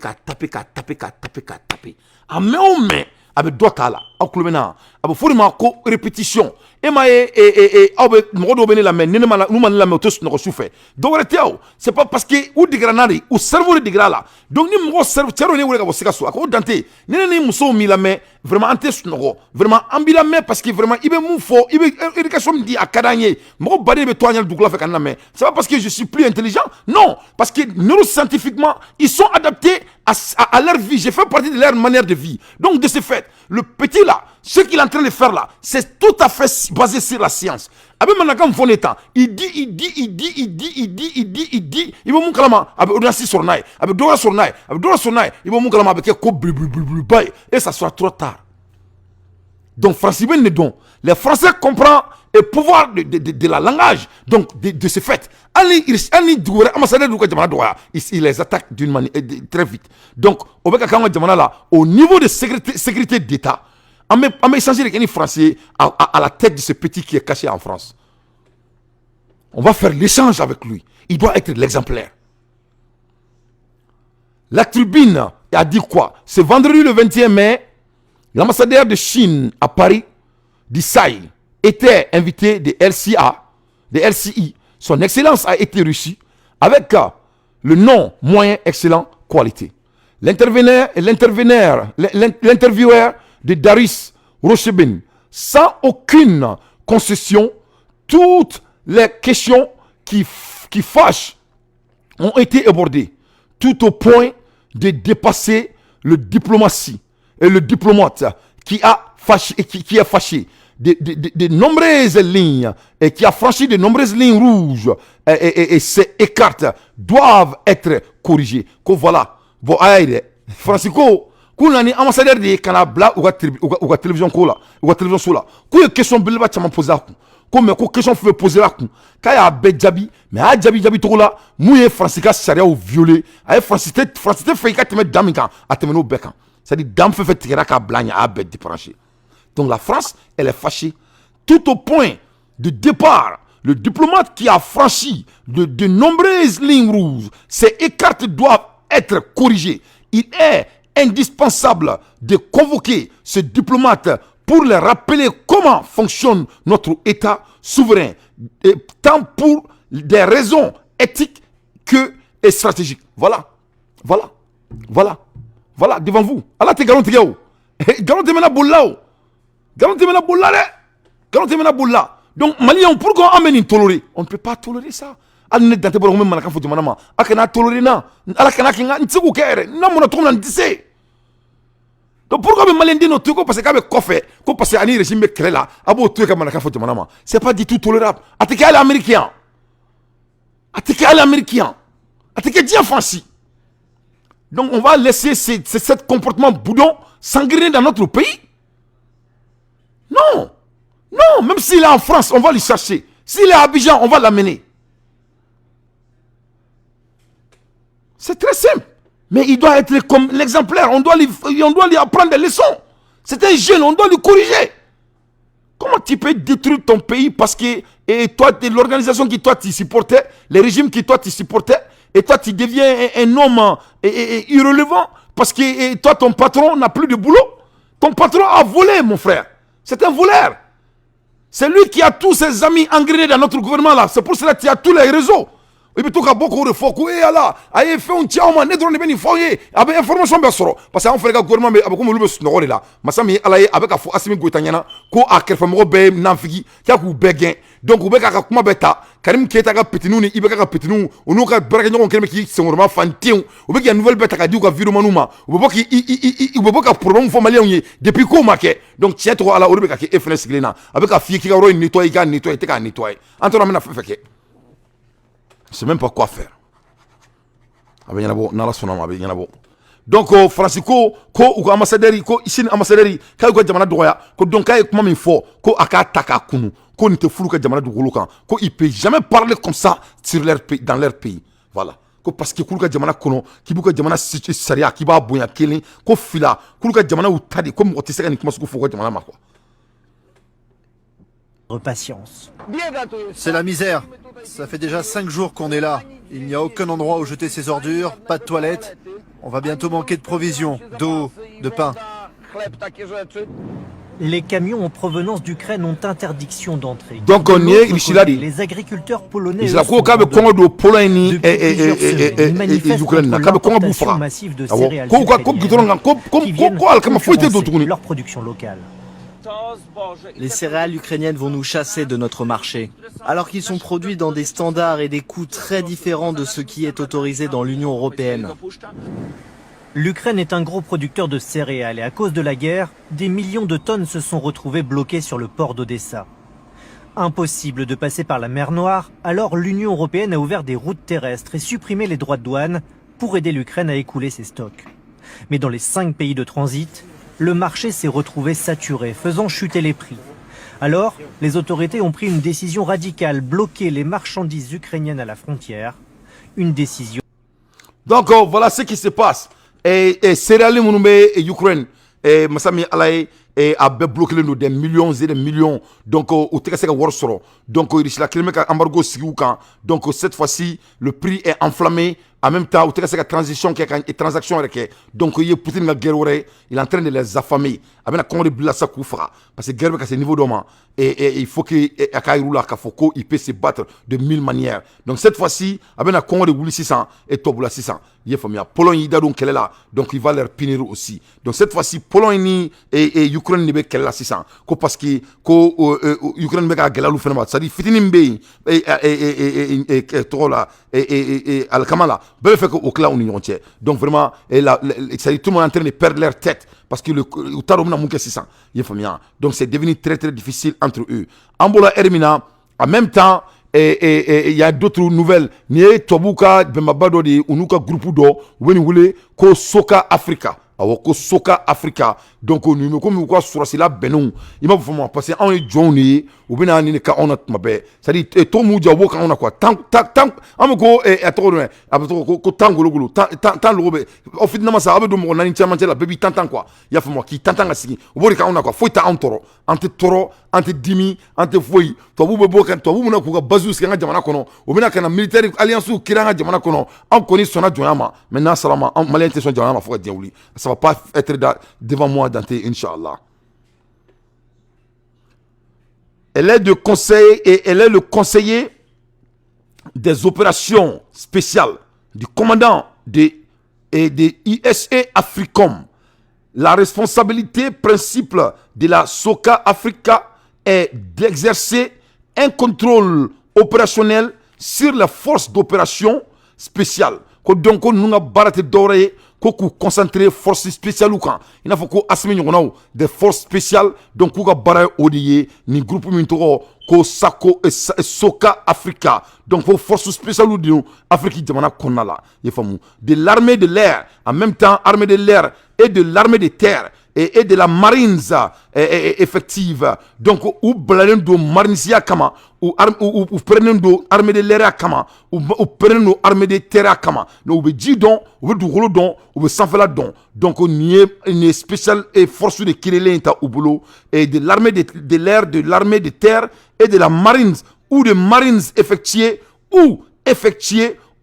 a me o me abe dota la akulumena abe fori ma ko répétition e ma abe mo do be la men ne ma la nous la me to no souffre donc c'est pas parce que ou de granade ou cerveau de grala donc ni mo cerveau ne wure ka bo sika so ko dante ni muso mi la me vraiment antes no vraiment ambila me parce que vraiment ibe mu fo ibe éducation dit à kadanye mo bade be toanyal dugla fe kan me c'est pas parce que je suis plus intelligent, non, parce que neuroscientifiquement ils sont adaptés à leur vie, j'ai fait partie de leur manière de vie. Donc de ce fait, le petit là, ce qu'il est en train de faire là, c'est tout à fait basé sur la science. Avec Manakam Foneta, il dit, il va mon kalama, avec Odassi Sornaï, avec Dora Sornaï, il va mon kalama avec et ça sera trop tard. Donc, Francis Ben Nedon, les Français comprennent le pouvoir de la langage. Donc, de ce fait, il les attaque d'une manière très vite. Donc, au niveau de sécurité d'État, on m'a échangé avec un Français à la tête de ce petit qui est caché en France. On va faire l'échange avec lui. Il doit être l'exemplaire. La tribune a dit quoi? Ce vendredi le 21 mai, l'ambassadeur de Chine à Paris, Tsai, était invité de LCI. Son excellence a été reçue avec le nom moyen excellent qualité. L'intervieweur de Darius Rochebin sans aucune concession, toutes les questions qui fâchent ont été abordées, tout au point de dépasser le diplomatie et le diplomate qui a fâché de nombreuses lignes et qui a franchi de nombreuses lignes rouges et ces écarts doivent être corrigés. Que voilà, bon, aïe, Francisco, qu'on a ambassadeur de Canabla ou la télévision Kola, ou la télévision Sola, qu'on a question de la poser comme ko question faut poser la coup quand y a bedjabi mais a jabi to la mouye Francisca charia ou violé a Francisca fait ka te mettre dame kan a te no bekan c'est dire dame fait tirer ka blanya a bed débranché. Donc la France elle est fâchée tout au point de départ. Le diplomate qui a franchi de nombreuses lignes rouges, ces écarts doivent être corrigés. Il est indispensable de convoquer ce diplomate pour leur rappeler comment fonctionne notre État souverain, tant pour des raisons éthiques que stratégiques. Voilà, devant vous. Allah te garantit yao. Garantit mena boulao. Garantit mena boulare. Garantit mena boula. Donc Maliens, pourquoi on tolérer? On ne peut pas tolérer ça. Al ne dante bolo même faut manama. Akana tolérer na. Ala kana kinga ntsuku kere. Na mona to na ndise. Donc pourquoi les Maliens disent non tout parce que kofé, ko parce que ani régime créé là, abo tout ka manaka faut manama. C'est pas du tout tolérable. Atike al américain. Atike al américain. Atike dia fancy. Donc on va laisser ce comportement boudon s'engrainer dans notre pays? Non. Non, même s'il est en France, on va le chercher. S'il est à Abidjan, on va l'amener. C'est très simple. Mais il doit être comme l'exemplaire. On doit lui apprendre des leçons. C'est un jeune, on doit lui corriger. Comment tu peux détruire ton pays parce que toi, l'organisation qui toi tu supportais, les régimes qui toi tu supportais, et toi tu deviens un homme irrelevant parce que toi ton patron n'a plus de boulot. Ton patron a volé, mon frère. C'est un voleur. C'est lui qui a tous ses amis engrenés dans notre gouvernement là. C'est pour cela qu'il y a tous les réseaux. Il peut tout beaucoup de fois que là, il fait un tiers on est dans les bénis foyer avec information bien sûr parce qu'on fait le gouvernement mais avec comme le snoro là. Masami alaye avec a fo asimi goitanyana ko a kerfa mo be nanfigi ya ku begen. Donc ou be ka kuma beta Karim Keita ka petinu ni ibe ka petinu onu ka baraka nyoko kelme ki sengorma fantiu ou be ki nouvelle beta ka di ka virement numa ou be ki ou be ka problème fo malien yi depuis ko make. Donc tiens to ala ou be ka ke FNS glena avec a fie ki ka ro nettoyer ka nettoyer te ka nettoyer. Antona mena fait je ne sais même pas quoi faire. Donc, Francisco, ko ambassadeur, ko ici ambassadeur, quand il y a jamana doya, ko donc quand il y a fort, ko aka taka kunu, ko ne te fout que jamana dugulukan, ko il peut jamais parler comme ça sur leur pays, dans leur pays. Voilà. Ko parce que kuluka jamana kono, ki buka jamana saria, ki ba boya kelen, ko fila, kuluka jamana utadi, comme on te sait que ko foko jamana makwa. Patience. C'est la misère. Ça fait déjà 5 jours qu'on est là. Il n'y a aucun endroit où jeter ses ordures, pas de toilettes. On va bientôt manquer de provisions, d'eau, de pain. Les camions en provenance d'Ukraine ont interdiction d'entrée. Donc on est ici là. Les agriculteurs polonais ils ont kabe Congo de Pologne et Ukraine. Kabe Congo boufra. Massif de céréales qui viennent concurrencer leur production locale. Les céréales ukrainiennes vont nous chasser de notre marché, alors qu'ils sont produits dans des standards et des coûts très différents de ce qui est autorisé dans l'Union européenne. L'Ukraine est un gros producteur de céréales et à cause de la guerre, des millions de tonnes se sont retrouvées bloquées sur le port d'Odessa. Impossible de passer par la mer Noire, alors l'Union européenne a ouvert des routes terrestres et supprimé les droits de douane pour aider l'Ukraine à écouler ses stocks. Mais dans les 5 pays de transit, le marché s'est retrouvé saturé, faisant chuter les prix. Alors, les autorités ont pris une décision radicale, bloquer les marchandises ukrainiennes à la frontière. Une décision... Donc, voilà ce qui se passe. Et céréales et Ukraine, Massami Alaye a bloqué des millions et des millions. Donc, au Tekaseka Warsoro. Donc, il y a un embargo. Donc, cette fois-ci, le prix est enflammé en même temps, il y a transition et transaction. Donc, il y a Poutine qui il est en train de les affamer. Il y a Congo de Blassa Koufra. Parce que la guerre, c'est niveau d'homme. Et il faut qu'il peut se battre de 1000 manières. Donc, cette fois-ci, il y a Congo de Bouli 600 et Toboula 600. Il y a Pologne, il y a donc qu'elle est là. Donc, il va leur punir aussi. Donc, cette fois-ci, Pologne et Ukraine, il y a 600. Parce que Ukraine, il y a Galalou Fenema. C'est-à-dire, Fitinim et Al-Kamala. Belle fait qu'au clan, on y est. Donc, vraiment, tout le monde est en train de perdre leur tête. Parce que le Taromna Mouké 600. Donc, c'est devenu très, très difficile entre eux. Ambola Hermina, en même temps, il y a d'autres nouvelles. Nié Tobuka, Bembabado, Unuka Grupudo, Wenwule, Ko Soka Africa. Ko Soka Africa. Donc, nous, comme quoi, sur la Benon, il m'a fait parce qu'on est Johnny, ou bien on a mabé. C'est-à-dire, tout le monde a on a quoi. Tant, amoko, et à tourner, à tangolo, tant le au final, ça a besoin de mon entièrement la baby tant quoi. Il y a fait moi qui tant à signer. Ou bien on a quoi. Faut être en toro, ante dimi, ante foi. Toi, vous beau, toi, vous n'avez pas bazou, ce qu'il y a jamana kono. Ou bien qu'on a militaire alliance ou qui a jamana kono. On connaît son adjoint. Maintenant, salama, en malien, son jamana, faut dire oui. Ça va pas être devant moi. Inch'Allah. Elle est de conseil et elle est le conseiller des opérations spéciales du commandant de ISE Africom. La responsabilité principale de la SOCA Africa est d'exercer un contrôle opérationnel sur les forces d'opération spéciales. Donc, nous avons baraté doré. Koku concentrer force spéciale ou quand il n'a faut ko asmi nyonao des forces spéciales donc kuka bara odiye ni groupe mintoro ko sako soka Africa donc faut force spéciale ou dio Afrique jamana konala yefamu de l'armée de l'air en même temps armée de l'air et de l'armée de terre et de la marines effective donc ou blalendo marinisia kama ou prenendo armée de l'air kama ou prenendo armée de terre kama no be jidon ou du rolo don ou sanfela don donc on y est une spéciale force de kirele ta au boulot et de l'armée de l'air de l'armée de terre et de la marines ou de marines effectuées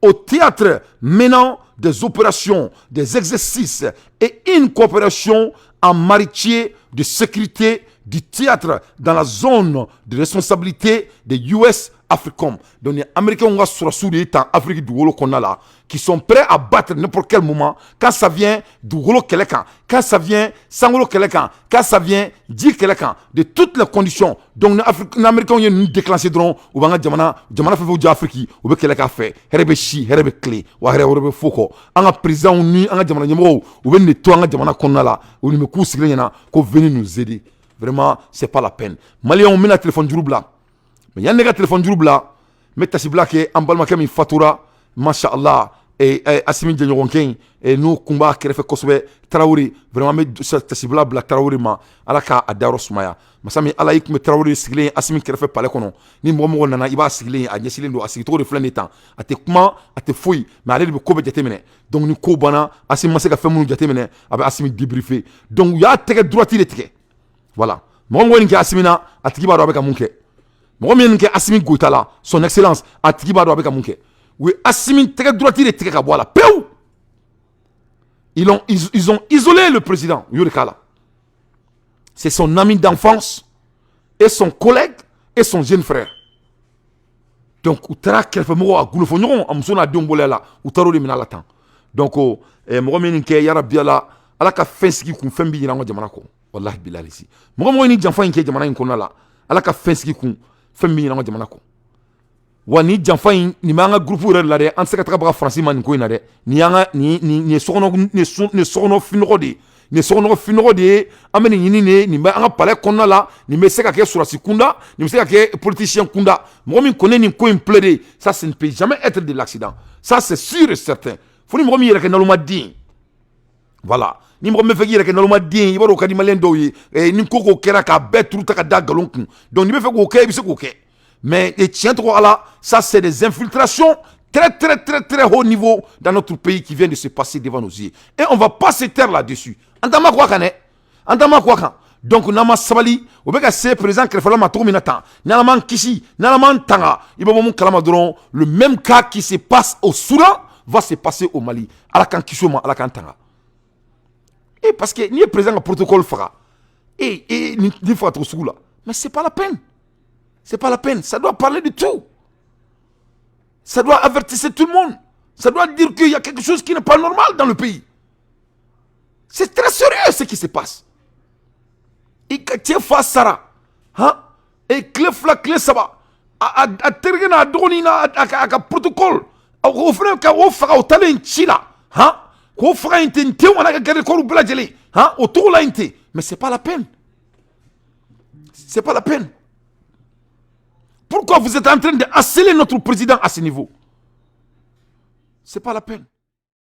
au théâtre menant des opérations, des exercices et une coopération en matière de sécurité du théâtre dans la zone de responsabilité des US Africom. Donc les Américains ont sur les temps Afrique du Wolo qu'on a là, qui sont prêts à battre n'importe quel moment, quand ça vient du Wolo Kelekan, quand ça vient Sangolo Kelekan, quand ça vient Dji Kelekan, de toutes les conditions. Donc les Américains ont déclenché drone, ou bien Jamana fait vous dire Afrique, ou bien Kelekan fait, Herebe Chi, Herebe Clé, ou Herebe Foko, en a président ni en a Jamana Nyamo, ou bien nettoie en Jamana qu'on a là, ou nous me cousse rien, qu'on venez nous aider. Vraiment, c'est pas la peine. Malien, on met le téléphone du rouble là. Mais il y a un téléphone du rouble là. Mais tu as dit en balma kemi fatura, mashallah, et Assimi Djanjonken, et nous, combat qui fait Kosobe, Traoré, vraiment, mais tu as dit bla Traoré, ma, alaka adaro sumaya. Masami alaïk me Traoré siglé, Assimi qui fait parler kono. Ni momo nana, iba siglé, a nyesilindo, a sigito de flan étant. A te kuma, a te fouille, mais allez le kobe jatemene. Donc nous kobana, Assimi Maseka fait mon jatemene, avec Assimi débriefé. Donc il y a teke droiti de teke. Voilà. Mon qui Assimina, a tiki bado avec un munke. Mon qui Assimi Goutala, son excellence, a tiki bado avec un munke. Oui, Assimi teke droiti de teke kaboala. Peu! Ils ont isolé le président, Yurikala. C'est son ami d'enfance, et son collègue, et son jeune frère. Donc, utara kelfe mo a gulofonyron amsona dombolela, utaro de minala tan. Donc, mo ke yarabiala, ala ka fenski kun fembi yina jamana ko. Wallahi bilal ici mo ni janfa inke jamana in konna la ala ka fenski kun femmi na jamana ko wani janfa in ni manga groupe re la de an seka taka français man ko ina de ni anga ni sono finro de ameni ni ba anga pale konna la ni me seka ke sur sikunda ni me seka ke politicien kunda mo mi connaît ni ko implaider ça ne peut jamais être de l'accident ça c'est sûr et certain faut ni mo mi yere ke naluma din voilà ni mo me fe yere ke naluma din ibaro kadi malen do yi ni koko kera ka betru ta ka da galon kun donc ni me fe ko ke bi se ko ke mais et tient trop à là ça c'est des infiltrations très haut niveau dans notre pays qui vient de se passer devant nos yeux et on va pas se taire là-dessus andama kwa kan donc nama sabali o be ka se président krefala matro minata nalaman kishi nalaman tanga ibo mon kalama dron le même cas qui se passe au Soudan va se passer au Mali. Alakan Kishoma, Alakan Tanga. Et parce que ni président du protocole fera. Et ni fera trop sous là. Mais c'est pas la peine. C'est pas la peine. Ça doit parler de tout. Ça doit avertir tout le monde. Ça doit dire qu'il y a quelque chose qui n'est pas normal dans le pays. C'est très sérieux ce qui se passe. Et que tu fasses ça, hein? Et clé fla clé ça va. A tergena a donina a protocole. Au frère ka au fera au talent chila, hein? Au fera intente on a gardé corps bladjeli, hein? Autour là inte. Mais c'est pas la peine. C'est pas la peine. Pourquoi vous êtes en train de harceler notre président à ce niveau? C'est pas la peine.